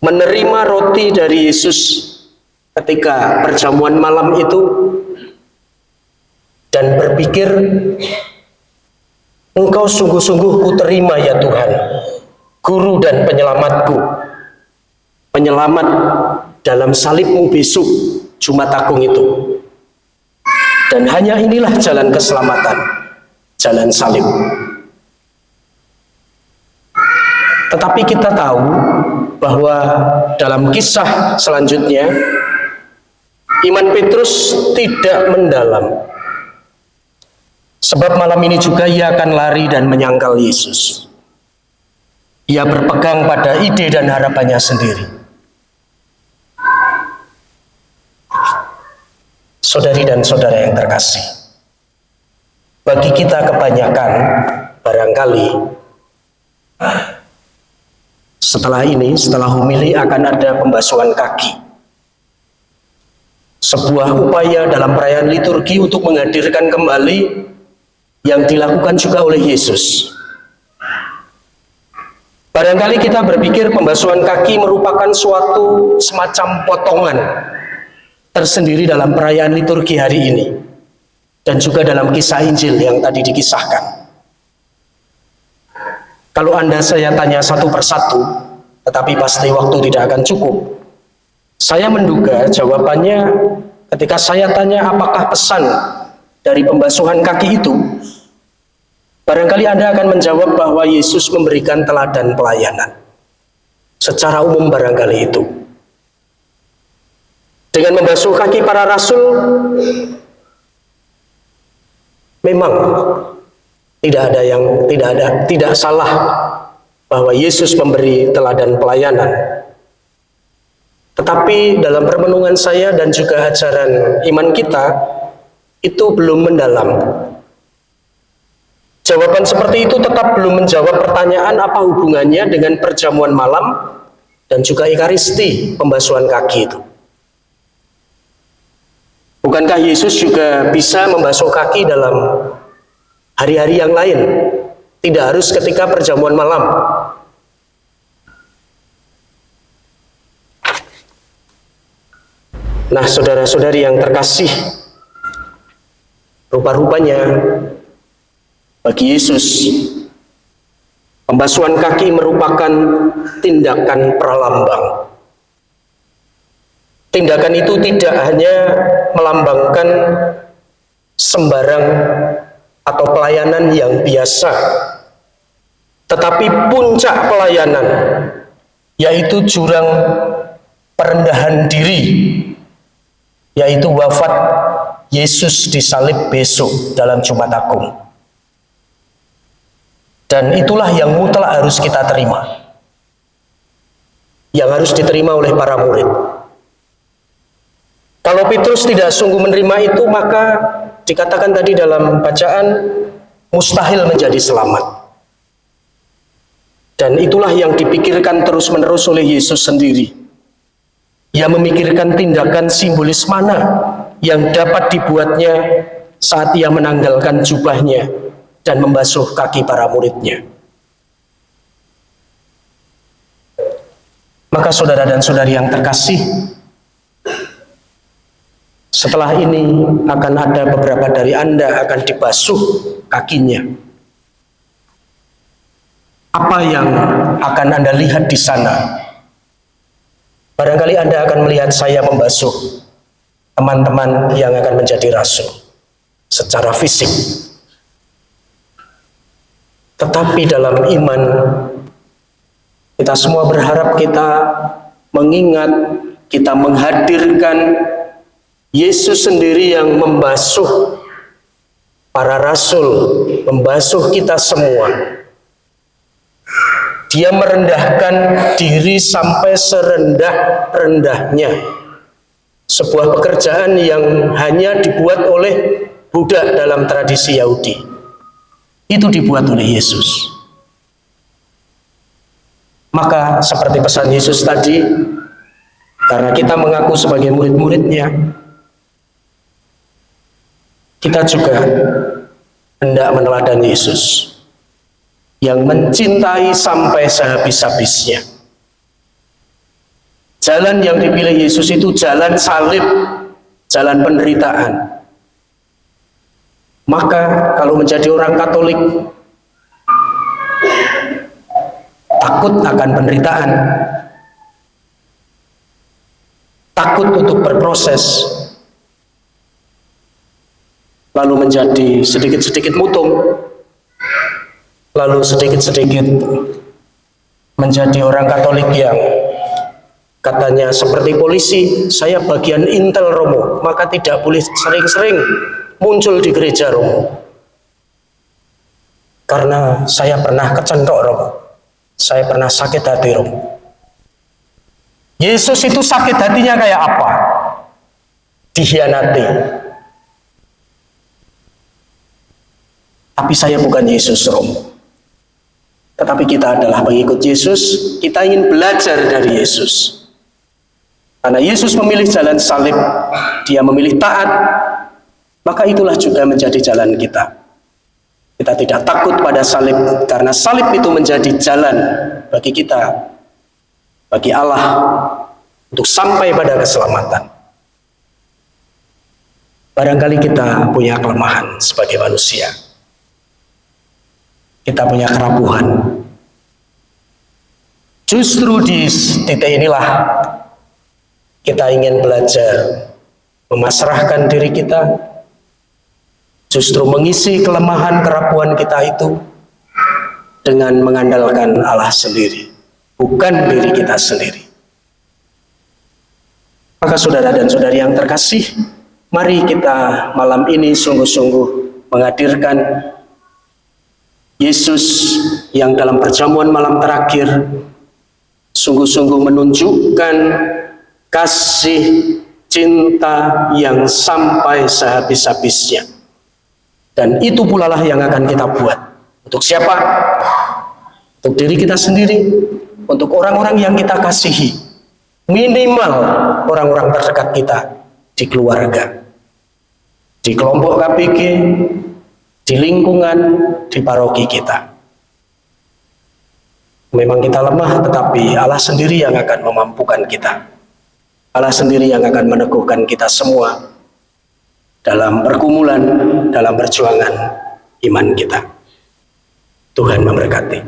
[SPEAKER 2] menerima roti dari Yesus ketika perjamuan malam itu dan berpikir, "Engkau sungguh-sungguh kuterima ya Tuhan, Guru dan penyelamatku, penyelamat dalam salibmu besok Jumat Agung itu. Dan hanya inilah jalan keselamatan, jalan salib." Tetapi kita tahu bahwa dalam kisah selanjutnya iman Petrus tidak mendalam. Sebab malam ini juga ia akan lari dan menyangkal Yesus. Ia berpegang pada ide dan harapannya sendiri. Saudari dan saudara yang terkasih, bagi kita kebanyakan barangkali setelah ini, setelah homili akan ada pembasuhan kaki. Sebuah upaya dalam perayaan liturgi untuk menghadirkan kembali yang dilakukan juga oleh Yesus. Barangkali kita berpikir pembasuhan kaki merupakan suatu semacam potongan tersendiri dalam perayaan liturgi hari ini, dan juga dalam kisah Injil yang tadi dikisahkan. Kalau Anda saya tanya satu persatu, tetapi pasti waktu tidak akan cukup, saya menduga jawabannya ketika saya tanya apakah pesan dari pembasuhan kaki itu, barangkali Anda akan menjawab bahwa Yesus memberikan teladan pelayanan. Secara umum barangkali itu. Dengan membasuh kaki para rasul, memang tidak salah bahwa Yesus memberi teladan pelayanan. Tetapi dalam permenungan saya dan juga ajaran iman kita, itu belum mendalam. Jawaban seperti itu tetap belum menjawab pertanyaan apa hubungannya dengan perjamuan malam dan juga Ekaristi, pembasuhan kaki itu. Bukankah Yesus juga bisa membasuh kaki dalam hari-hari yang lain? Tidak harus ketika perjamuan malam. Nah, saudara-saudari yang terkasih, rupa-rupanya bagi Yesus, pembasuhan kaki merupakan tindakan pralambang. Tindakan itu tidak hanya melambangkan sembarang atau pelayanan yang biasa, tetapi puncak pelayanan, yaitu jurang perendahan diri, yaitu wafat Yesus disalib besok dalam Jumat Agung. Dan itulah yang mutlak harus kita terima, yang harus diterima oleh para murid. Kalau Petrus tidak sungguh menerima itu, maka dikatakan tadi dalam bacaan, mustahil menjadi selamat. Dan itulah yang dipikirkan terus-menerus oleh Yesus sendiri. Ia memikirkan tindakan simbolis mana yang dapat dibuatnya saat ia menanggalkan jubahnya dan membasuh kaki para muridnya. Maka saudara dan saudari yang terkasih, setelah ini akan ada beberapa dari Anda akan dibasuh kakinya. Apa yang akan Anda lihat di sana? Barangkali Anda akan melihat saya membasuh teman-teman yang akan menjadi rasul secara fisik. Tetapi dalam iman, kita semua berharap kita mengingat, kita menghadirkan Yesus sendiri yang membasuh para rasul, membasuh kita semua. Dia merendahkan diri sampai serendah-rendahnya. Sebuah pekerjaan yang hanya dibuat oleh budak dalam tradisi Yahudi. Itu dibuat oleh Yesus. Maka seperti pesan Yesus tadi, karena kita mengaku sebagai murid-muridnya, kita juga hendak meneladani Yesus yang mencintai sampai sehabis-habisnya. Jalan yang dipilih Yesus itu jalan salib, jalan penderitaan. Maka kalau menjadi orang Katolik, takut akan penderitaan, takut untuk berproses, lalu menjadi sedikit-sedikit mutung, lalu sedikit-sedikit menjadi orang Katolik yang katanya seperti polisi, saya bagian intel Romo, maka tidak boleh sering-sering muncul di gereja Romo. Karena saya pernah kecentok Romo, saya pernah sakit hati Romo. Yesus itu sakit hatinya kayak apa? Dikhianati. Tapi saya bukan Yesus Romo. Tetapi kita adalah pengikut Yesus, kita ingin belajar dari Yesus. Karena Yesus memilih jalan salib, dia memilih taat, maka itulah juga menjadi jalan kita. Kita tidak takut pada salib, karena salib itu menjadi jalan bagi kita, bagi Allah, untuk sampai pada keselamatan. Barangkali kita punya kelemahan sebagai manusia. Kita punya kerapuhan. Justru di titik inilah kita ingin belajar memasrahkan diri kita, justru mengisi kelemahan kerapuhan kita itu dengan mengandalkan Allah sendiri, bukan diri kita sendiri. Maka saudara dan saudari yang terkasih, mari kita malam ini sungguh-sungguh menghadirkan Yesus yang dalam perjamuan malam terakhir sungguh-sungguh menunjukkan kasih cinta yang sampai sehabis-habisnya. Dan itu pula lah yang akan kita buat. Untuk siapa? Untuk diri kita sendiri, untuk orang-orang yang kita kasihi, minimal orang-orang terdekat kita di keluarga, di kelompok KPG, di lingkungan, di paroki kita. Memang kita lemah, tetapi Allah sendiri yang akan memampukan kita. Allah sendiri yang akan meneguhkan kita semua dalam pergumulan, dalam perjuangan iman kita. Tuhan memberkati.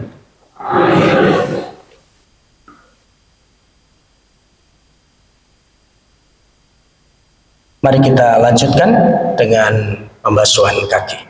[SPEAKER 2] Mari kita lanjutkan dengan pembasuhan kaki.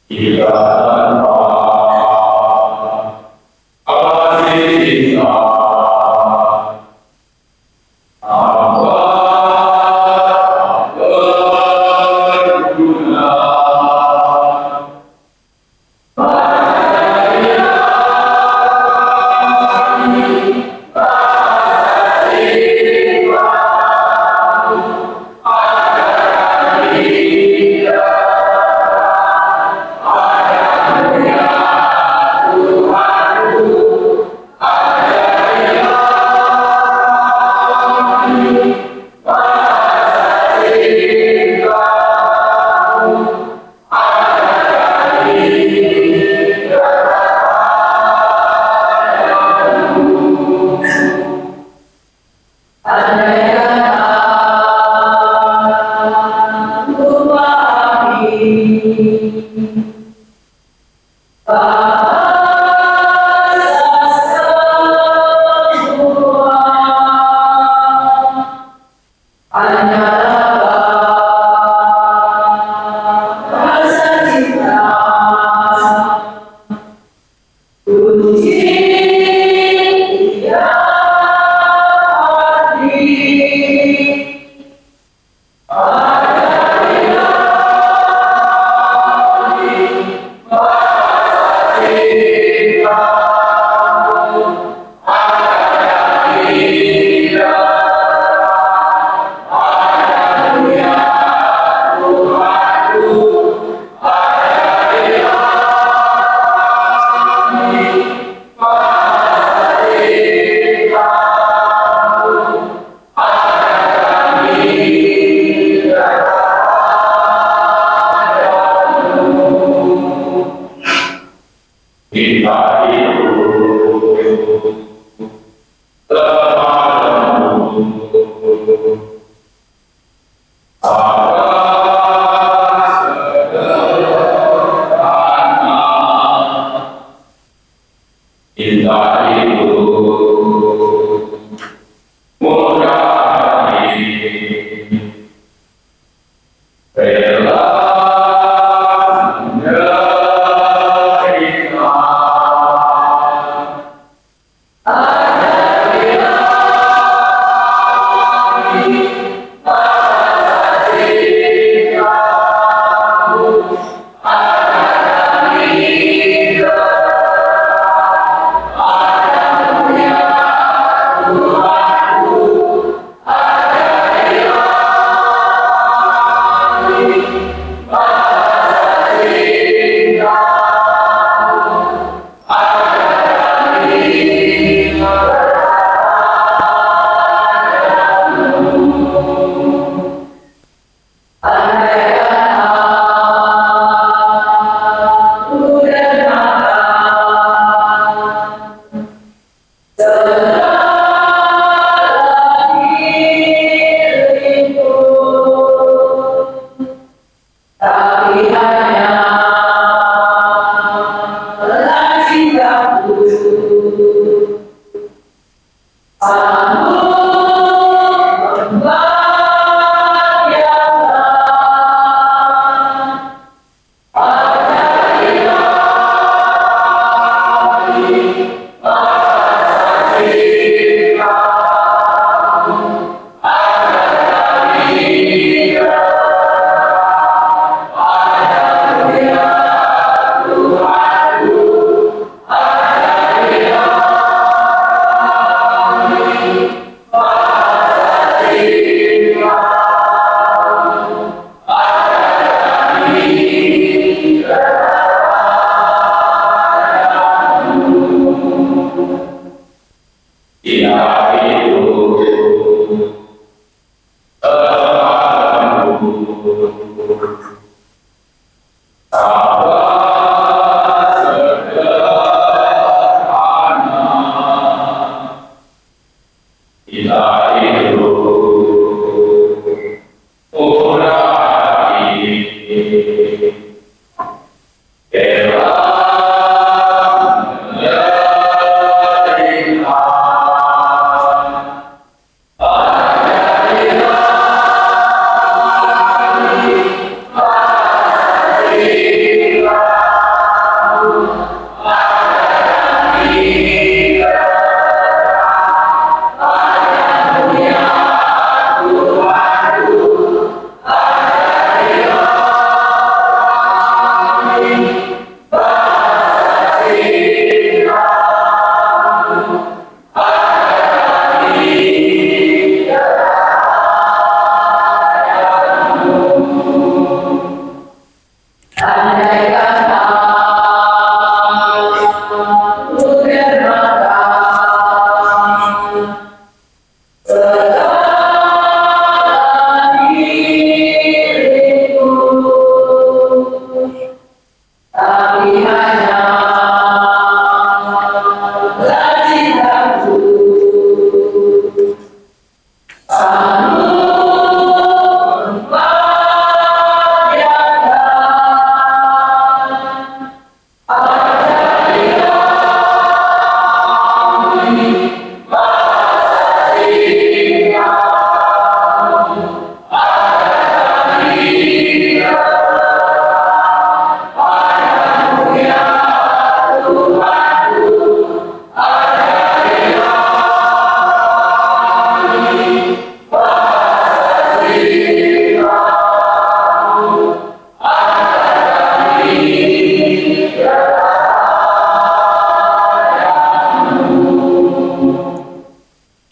[SPEAKER 5] Amen.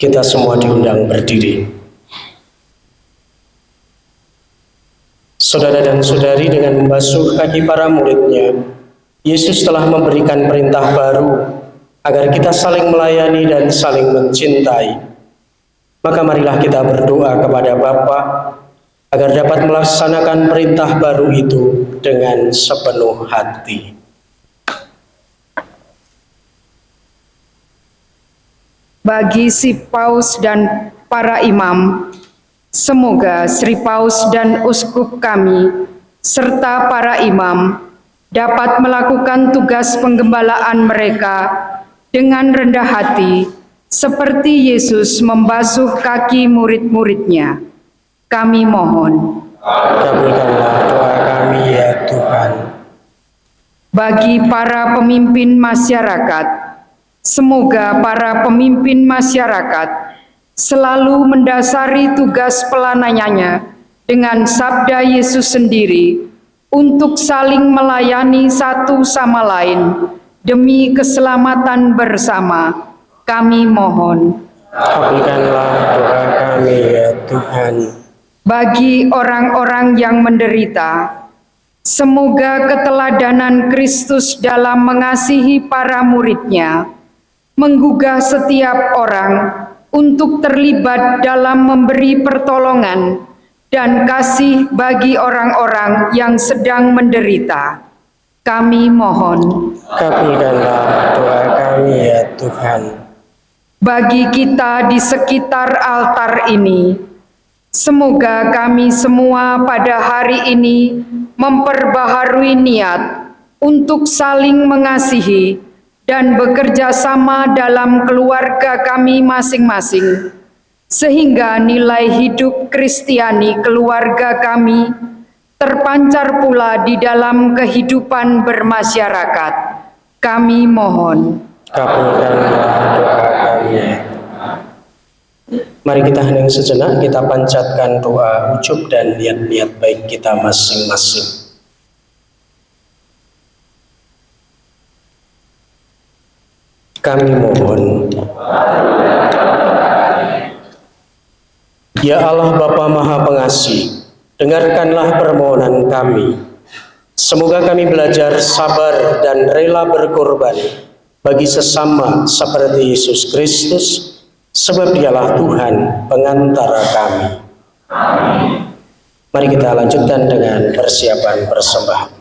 [SPEAKER 2] Kita semua diundang berdiri. Saudara dan saudari, dengan membasuh kaki para muridnya, Yesus telah memberikan perintah baru agar kita saling melayani dan saling mencintai. Maka marilah kita berdoa kepada Bapa agar dapat melaksanakan perintah baru itu dengan sepenuh hati.
[SPEAKER 3] Bagi si Paus dan para imam, semoga Sri Paus dan uskup kami serta para imam dapat melakukan tugas penggembalaan mereka dengan rendah hati seperti Yesus membasuh kaki murid-muridnya. Kami mohon.
[SPEAKER 2] Kabulkanlah doa kami ya Tuhan.
[SPEAKER 3] Bagi para pemimpin masyarakat, semoga para pemimpin masyarakat selalu mendasari tugas pelayanannya dengan sabda Yesus sendiri untuk saling melayani satu sama lain demi keselamatan bersama. Kami mohon.
[SPEAKER 2] Kabulkanlah doa kami ya Tuhan.
[SPEAKER 3] Bagi orang-orang yang menderita, semoga keteladanan Kristus dalam mengasihi para muridnya menggugah setiap orang untuk terlibat dalam memberi pertolongan dan kasih bagi orang-orang yang sedang menderita. Kami mohon.
[SPEAKER 2] Kabulkanlah doa kami ya Tuhan.
[SPEAKER 3] Bagi kita di sekitar altar ini, semoga kami semua pada hari ini memperbaharui niat untuk saling mengasihi dan bekerja sama dalam keluarga kami masing-masing, sehingga nilai hidup Kristiani keluarga kami terpancar pula di dalam kehidupan bermasyarakat. Kami mohon.
[SPEAKER 2] Kabulkanlah doa kami. Mari kita hening sejenak, kita panjatkan doa ujub dan niat-niat baik kita masing-masing. Kami mohon. Ya Allah Bapa Maha Pengasih, dengarkanlah permohonan kami. Semoga kami belajar sabar dan rela berkorban bagi sesama seperti Yesus Kristus, sebab Dialah Tuhan pengantara kami. Mari kita lanjutkan dengan persiapan persembahan.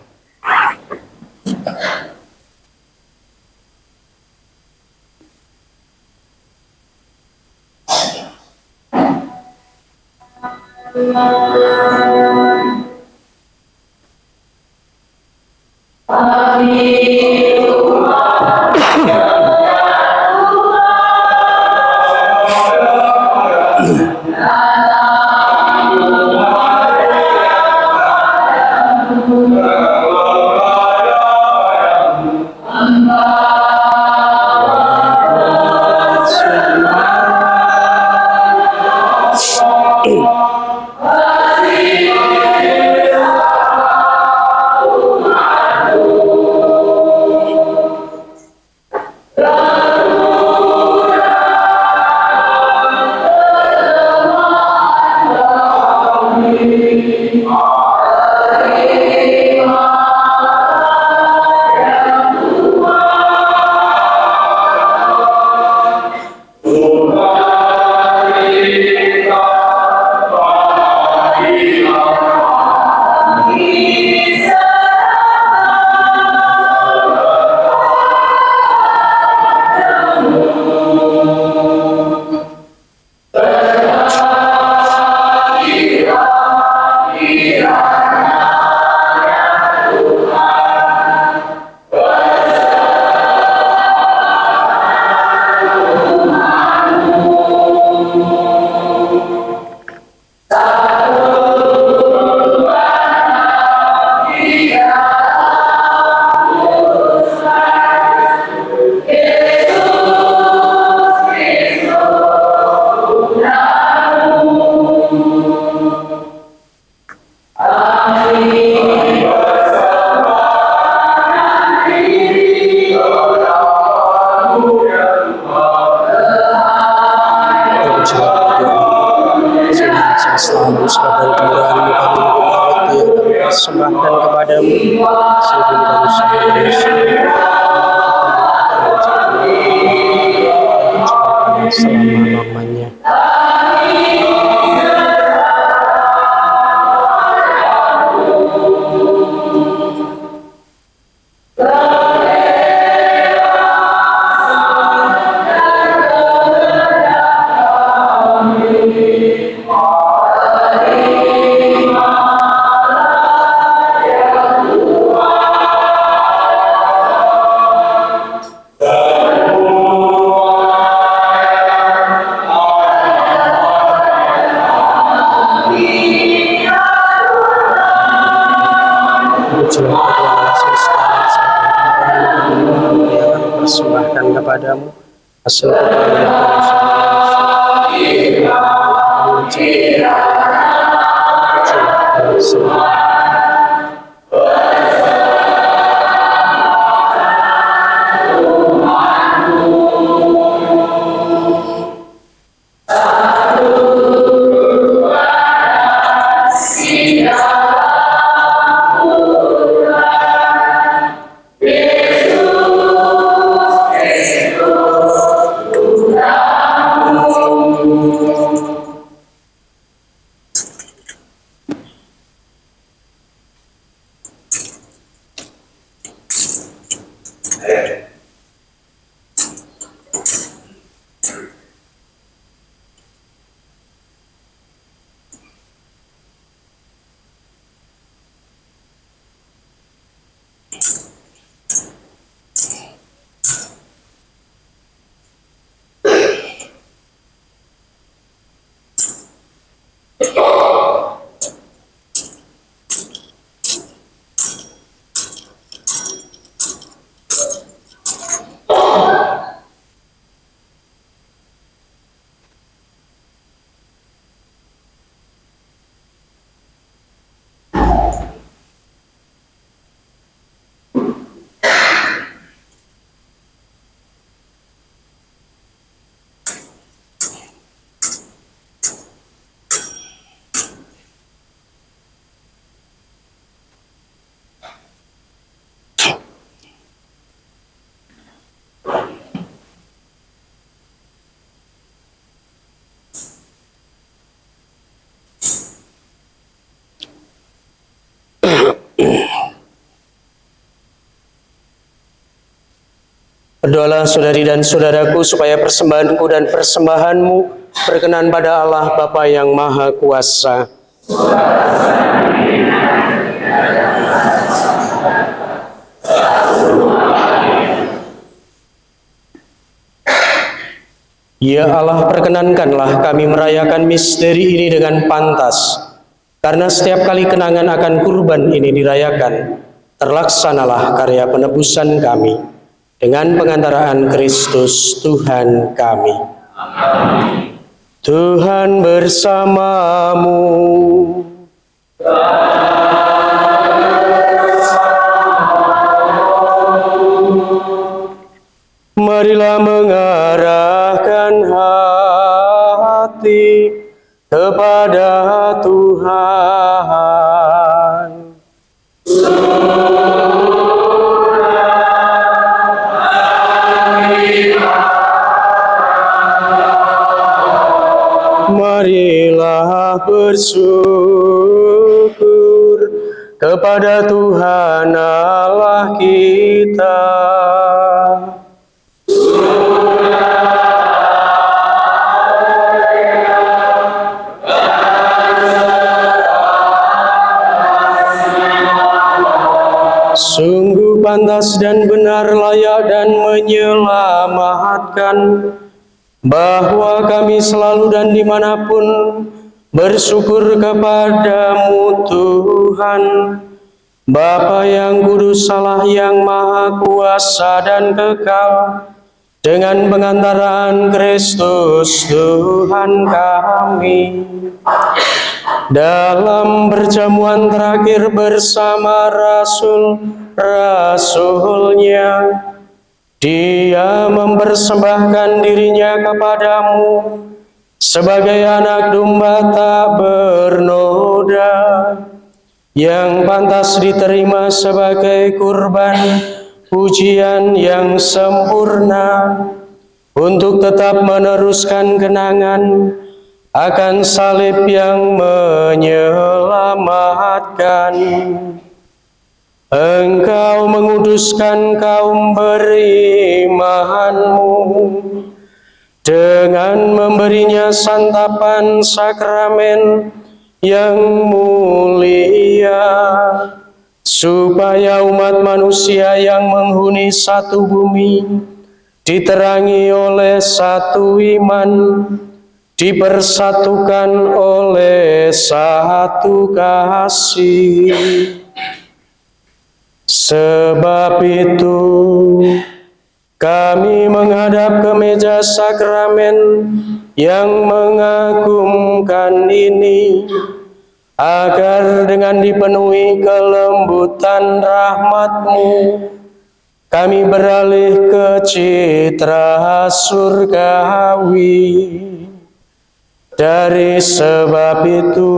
[SPEAKER 2] kepadamu, hasil Berdoalah saudari dan saudaraku supaya persembahanku dan persembahanmu berkenan pada Allah Bapa yang Maha Kuasa. Ya Allah, perkenankanlah kami merayakan misteri ini dengan pantas. Karena setiap kali kenangan akan kurban ini dirayakan, terlaksanalah karya penebusan kami. Dengan pengantaraan Kristus Tuhan kami. Tuhan bersamamu. Marilah mengarahkan hati kepada Tuhan. Marilah bersyukur kepada Tuhan Allah kita. Sungguh pantas dan benar, layak dan menyelamatkan, bahwa kami selalu dan dimanapun bersyukur kepadamu Tuhan, Bapa yang kudus, Allah yang maha kuasa dan kekal, dengan pengantaraan Kristus Tuhan kami. Dalam perjamuan terakhir bersama rasul-rasulnya, Dia mempersembahkan dirinya kepadamu sebagai anak domba tak bernoda, yang pantas diterima sebagai kurban pujian yang sempurna, untuk tetap meneruskan kenangan akan salib yang menyelamatkan. Engkau menguduskan kaum berimanmu dengan memberinya santapan sakramen yang mulia, supaya umat manusia yang menghuni satu bumi diterangi oleh satu iman, dipersatukan oleh satu kasih. Sebab itu kami menghadap menghadap ke meja sakramen yang mengagumkan ini, agar dengan dipenuhi kelembutan rahmat-Mu, kami beralih ke citra surgawi. Dari sebab itu,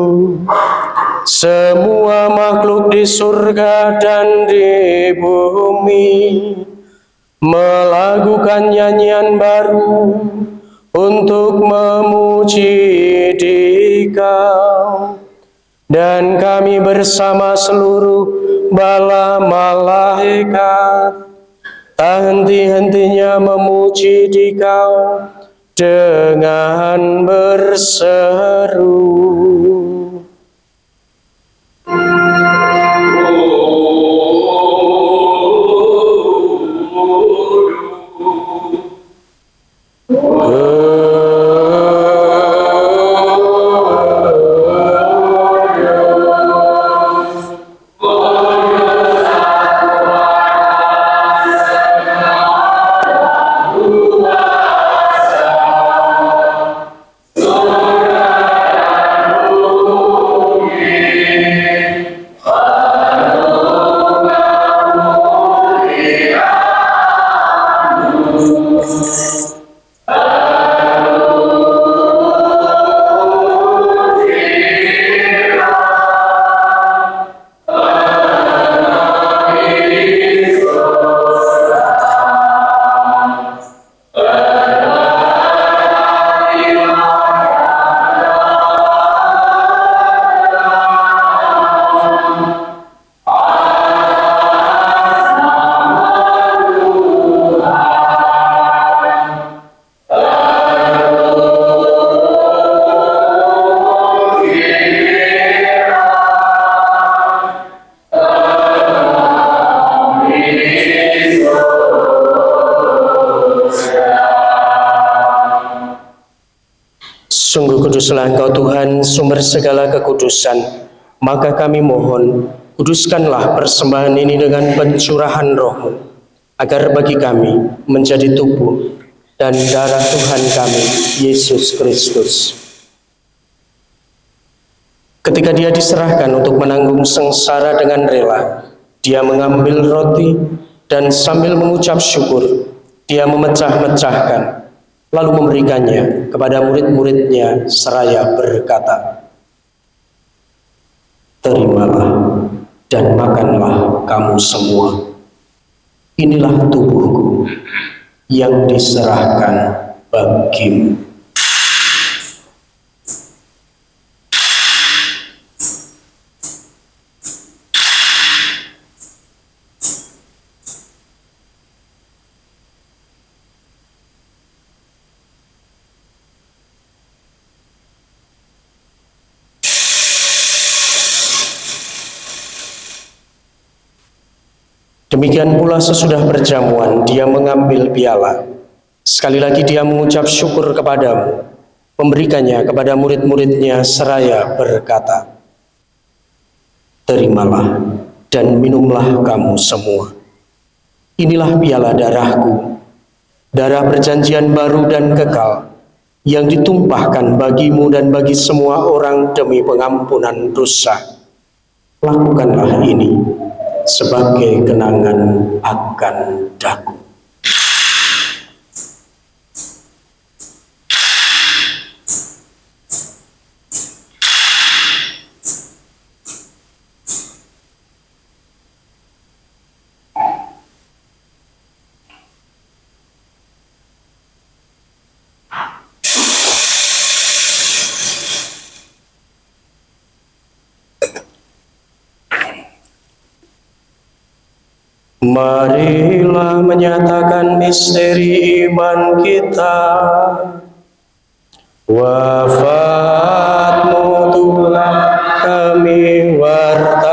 [SPEAKER 2] semua makhluk di surga dan di bumi melakukan nyanyian baru untuk memuji Dikau. Dan kami bersama seluruh bala malaikat tak henti-hentinya memuji Dikau dengan berseru. Sungguh kuduslah Engkau Tuhan, sumber segala kekudusan. Maka kami mohon, kuduskanlah persembahan ini dengan pencurahan Roh-Mu, agar bagi kami menjadi tubuh dan darah Tuhan kami, Yesus Kristus. Ketika Dia diserahkan untuk menanggung sengsara dengan rela, Dia mengambil roti dan sambil mengucap syukur, Dia memecah-mecahkan, lalu memberikannya kepada murid-muridnya seraya berkata, "Terimalah dan makanlah kamu semua. Inilah tubuhku yang diserahkan bagimu." Demikian pula sesudah perjamuan, Dia mengambil piala. Sekali lagi Dia mengucap syukur kepadamu, memberikannya kepada murid-muridnya seraya berkata, "Terimalah dan minumlah kamu semua. Inilah piala darahku, darah perjanjian baru dan kekal, yang ditumpahkan bagimu dan bagi semua orang demi pengampunan dosa. Lakukanlah ini sebagai kenangan akan daku." Marilah menyatakan misteri iman kita. Wafat-Mu Tuhan kami wartakan,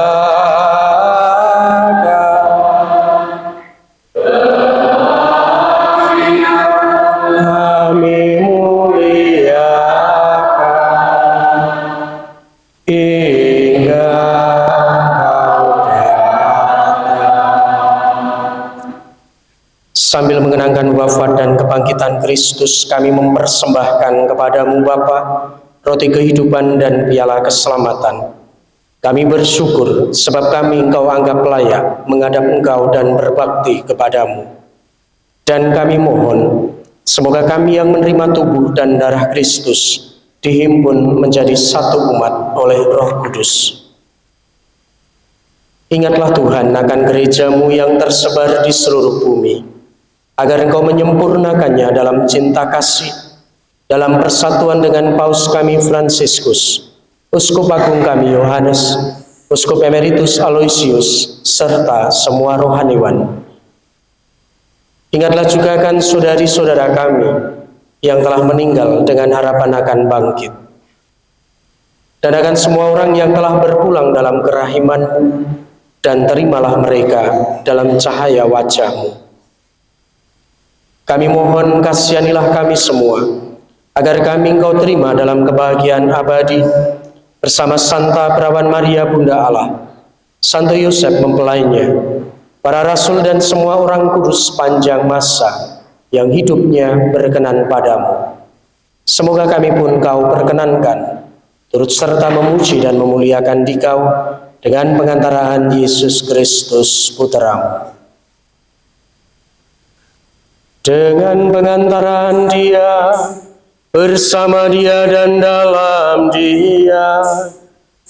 [SPEAKER 2] kami muliakan hingga Kau datang. Sambil mengenangkan wafat dan kebangkitan Kristus, kami mempersembahkan kepadamu Bapa, roti kehidupan dan piala keselamatan. Kami bersyukur sebab kami Engkau anggap layak menghadap Engkau dan berbakti kepadamu. Dan kami mohon, semoga kami yang menerima tubuh dan darah Kristus dihimpun menjadi satu umat oleh Roh Kudus. Ingatlah Tuhan akan gerejamu yang tersebar di seluruh bumi, agar Engkau menyempurnakannya dalam cinta kasih, dalam persatuan dengan Paus kami Fransiskus, Uskup Agung kami Yohanes, Uskup Emeritus Aloysius, serta semua rohaniwan. Ingatlah juga akan saudari-saudara kami yang telah meninggal dengan harapan akan bangkit, dan akan semua orang yang telah berpulang dalam kerahiman-Mu, dan terimalah mereka dalam cahaya wajah-Mu. Kami mohon kasihanilah kami semua, agar kami Engkau terima dalam kebahagiaan abadi, bersama Santa Perawan Maria Bunda Allah, Santo Yosef mempelainya, para rasul dan semua orang kudus sepanjang masa yang hidupnya berkenan padamu. Semoga kami pun Kau perkenankan, turut serta memuji dan memuliakan Dikau dengan pengantaraan Yesus Kristus Putra-Mu. Dengan pengantaraan Dia, bersama Dia dan dalam Dia,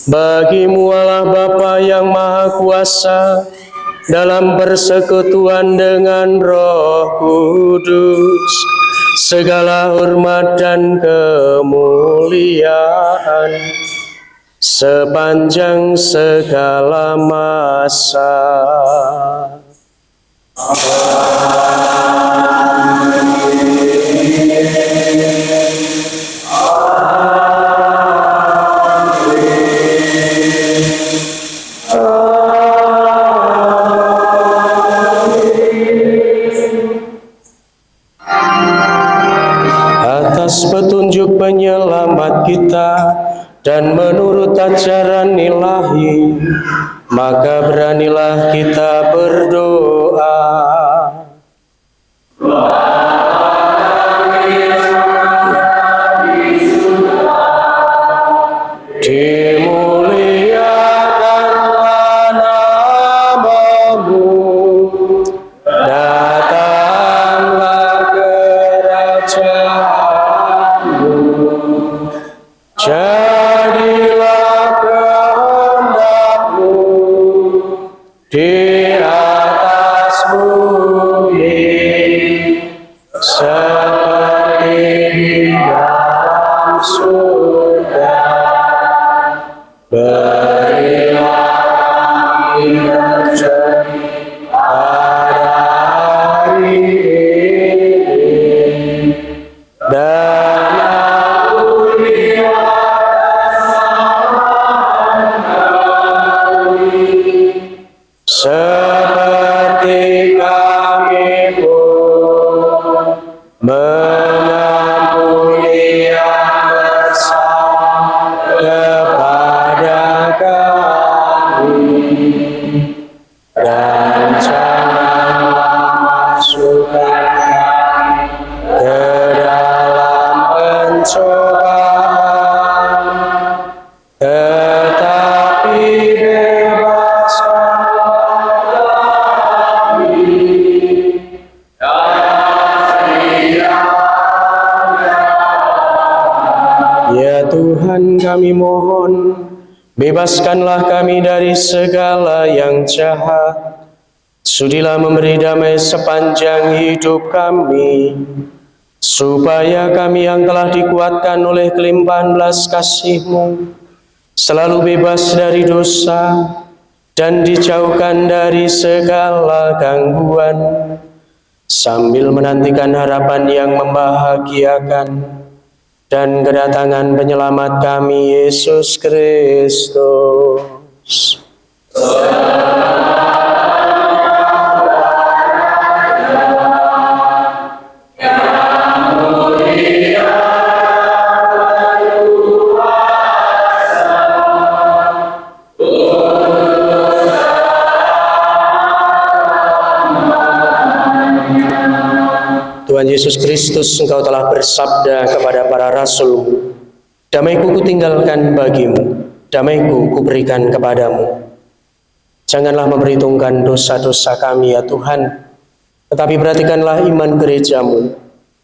[SPEAKER 2] bagi-Mu Allah Bapa yang Maha Kuasa, dalam persekutuan dengan Roh Kudus, segala hormat dan kemuliaan sepanjang segala masa. Atas petunjuk penyelamat kita dan menurut ajaran ilahi, maka beranilah kita berdoa. Dimuliakanlah nama-Mu, datanglah kerajaan-Mu, jadilah kehendak-Mu di atas bumi seperti di dalam surga. Berilah kami rezeki pada hari ini, dan ampunilah kesalahan kami, seperti kami pun mengampuni yang bersalah kepada kami, dan janganlah masukkan kami ke dalam pencobaan, tetapi bebaskanlah kami dari yang jahat. Ya Tuhan, kami mohon, bebaskanlah kami dari segala yang jahat. Sudilah memberi damai sepanjang hidup kami, supaya kami yang telah dikuatkan oleh kelimpahan belas kasih-Mu selalu bebas dari dosa dan dijauhkan dari segala gangguan, sambil menantikan harapan yang membahagiakan dan kedatangan penyelamat kami, Yesus Kristus. Tuhan Yesus Kristus, Engkau telah bersabda kepada para rasul, damai-Ku kutinggalkan bagimu, damai-Ku kuberikan kepadamu. Janganlah memperhitungkan dosa-dosa kami ya Tuhan, tetapi perhatikanlah iman gereja-Mu,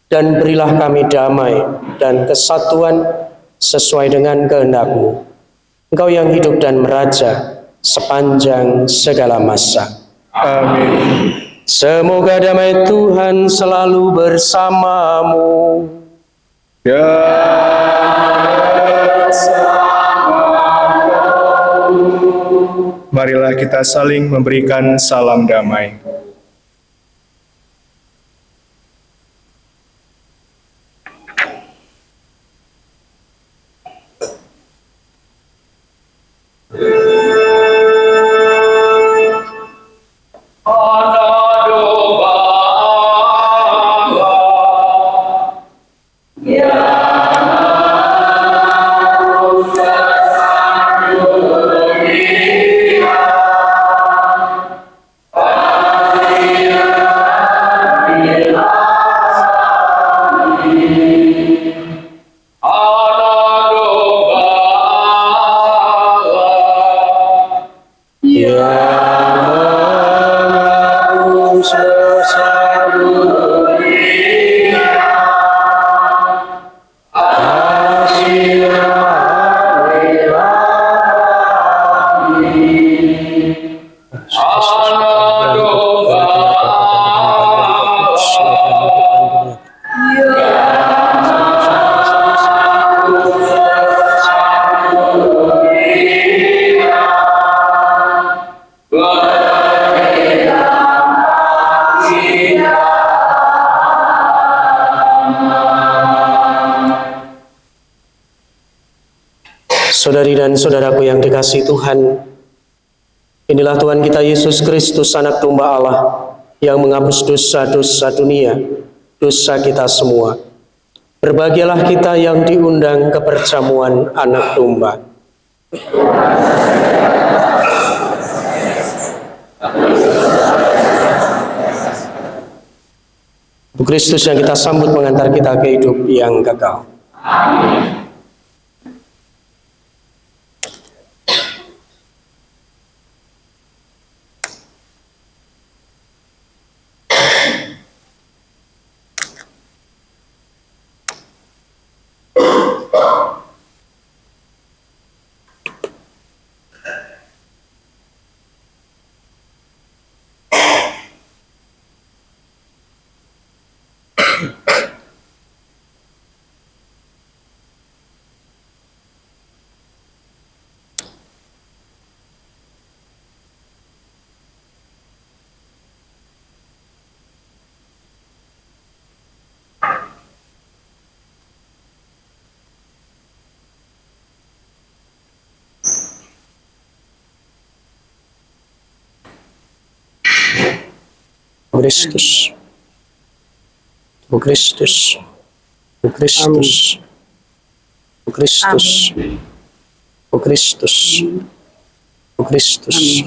[SPEAKER 2] dan berilah kami damai dan kesatuan sesuai dengan kehendak-Mu. Engkau yang hidup dan meraja sepanjang segala masa.
[SPEAKER 4] Amin.
[SPEAKER 2] Semoga damai Tuhan selalu bersamamu.
[SPEAKER 4] Marilah kita saling memberikan salam damai.
[SPEAKER 2] Saudari dan saudaraku yang dikasihi Tuhan, inilah Tuhan kita Yesus Kristus, Anak Domba Allah, yang menghapus dosa-dosa dunia, dosa kita semua. Berbahagialah kita yang diundang ke perjamuan Anak Domba. Bu Kristus yang kita sambut mengantar kita ke hidup yang kekal. Amin. Kristus, O Kristus, O Kristus, O Kristus, O Kristus, O Kristus.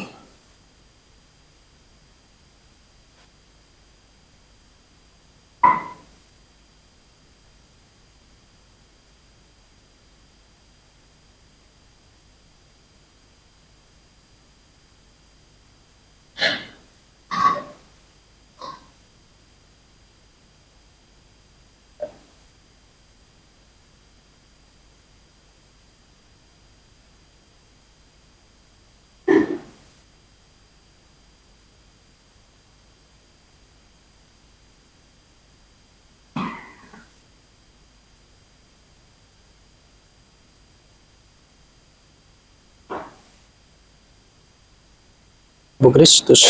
[SPEAKER 2] O Kristus,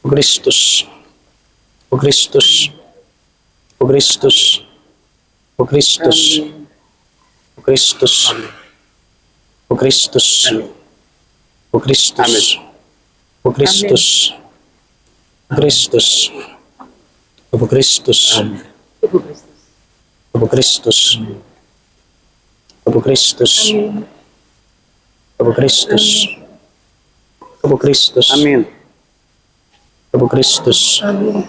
[SPEAKER 2] O Kristus, O Kristus, O Kristus, O Kristus, O Kristus, O Kristus, O Kristus, O Kristus, O Kristus, O Kristus, O Kristus, O Kristus, O Kristus. O Kristus. Amin. O Kristus. Amin.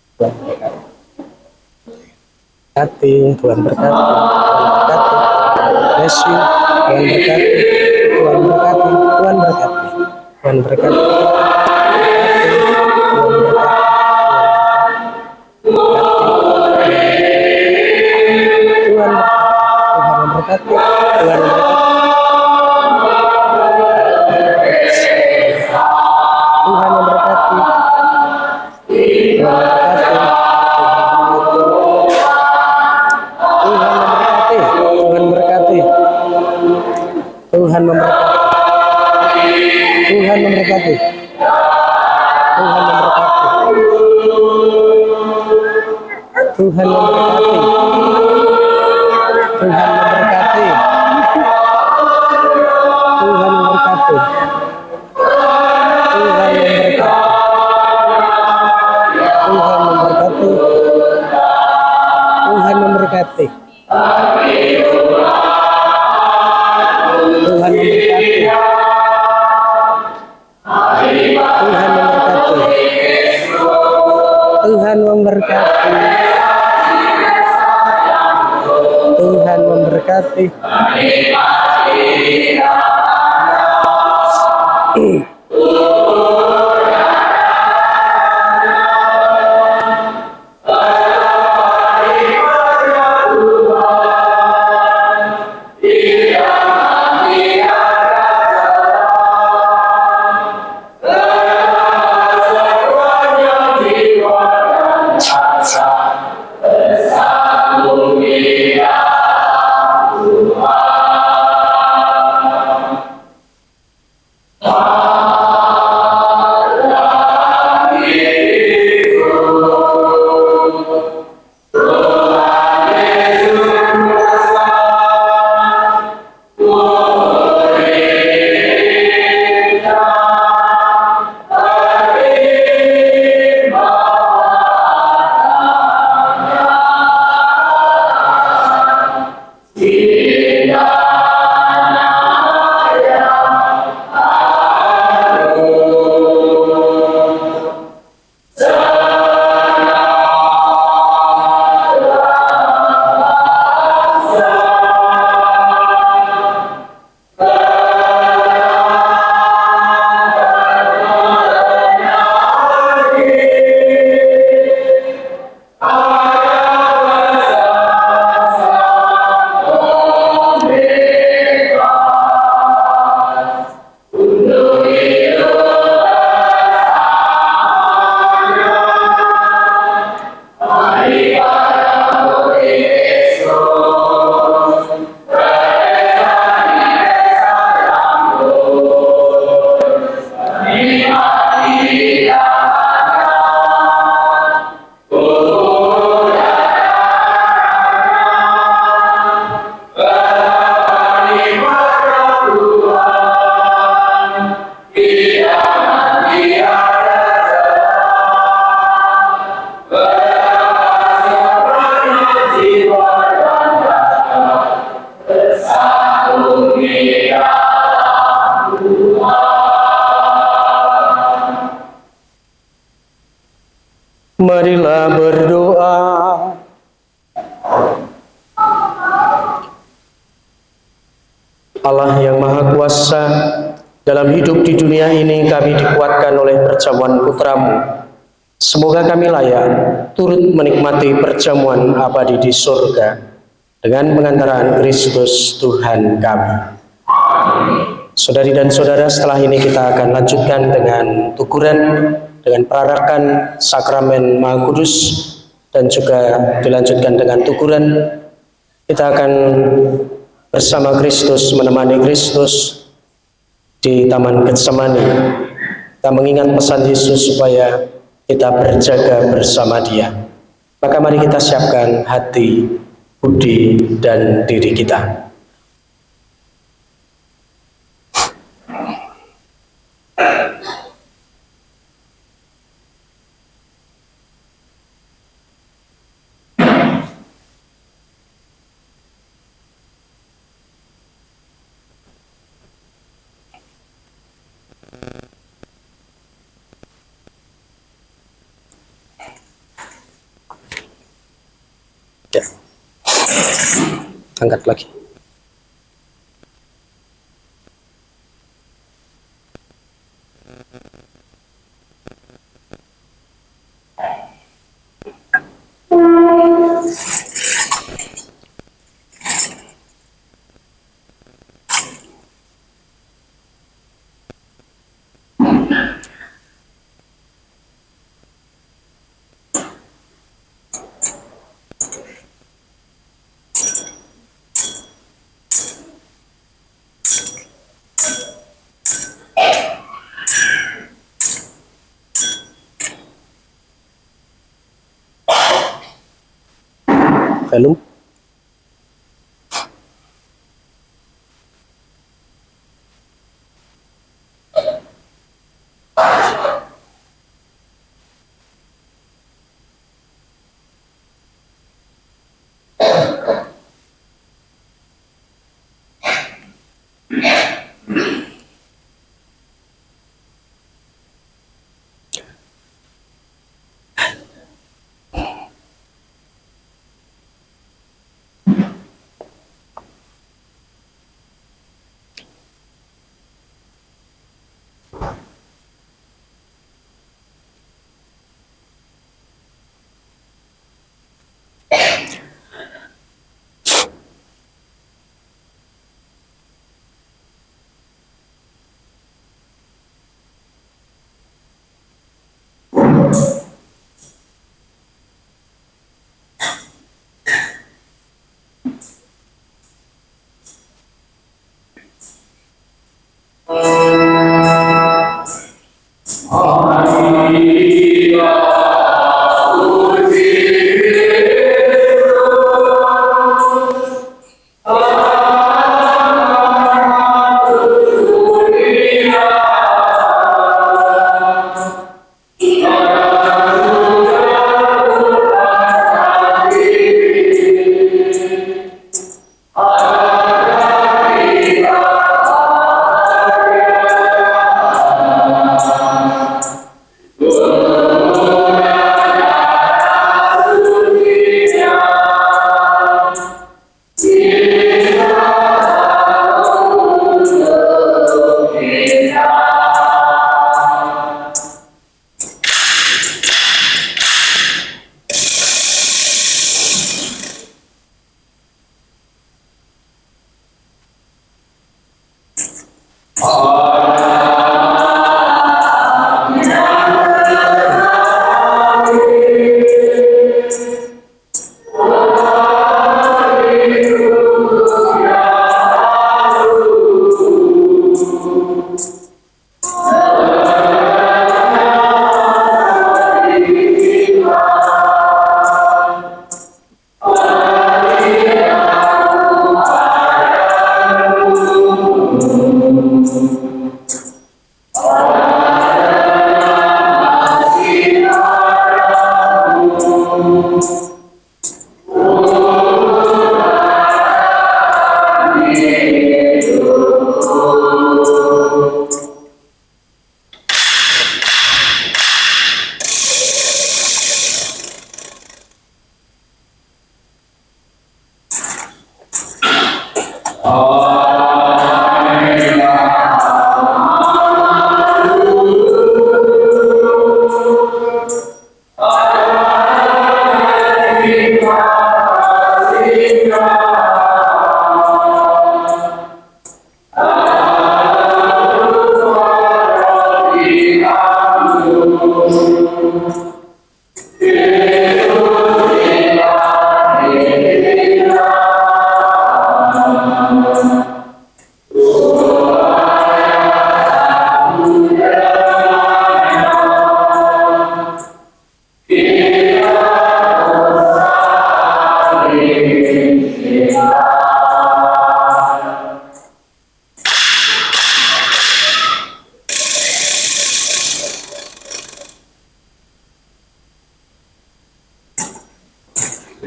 [SPEAKER 2] memberkati, Tuhan berkati, bless you, Tuhan berkati, Tuhan berkati, Tuhan berkati, Tuhan berkati, Tuhan memberkati, Tuhan memberkati. Tuhan memberkati. Tuhan memberkati. Tuhan memberkati. Tuhan memberkati. Tuhan memberkati. Tuhan memberkati. Tuhan memberkati. Tuhan memberkati. Tuhan memberkati. Tuhan memberkati. Tuhan memberkati. Tuhan memberkati. Marilah berdoa. Allah yang Maha Kuasa, dalam hidup di dunia ini kami dikuatkan oleh perjamuan Putramu. Semoga kami layak turut menikmati perjamuan abadi di surga dengan pengantaraan Kristus Tuhan kami. Saudari dan saudara, setelah ini kita akan lanjutkan dengan tukuran, dengan perarakan sakramen Maha Kudus, dan juga dilanjutkan dengan tukuran. Kita akan bersama Kristus, menemani Kristus di Taman Getsemani. Kita mengingat pesan Yesus supaya kita berjaga bersama Dia. Maka mari kita siapkan hati, budi, dan diri kita. Ya. Angkat lagi. Velum.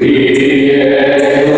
[SPEAKER 5] Amen.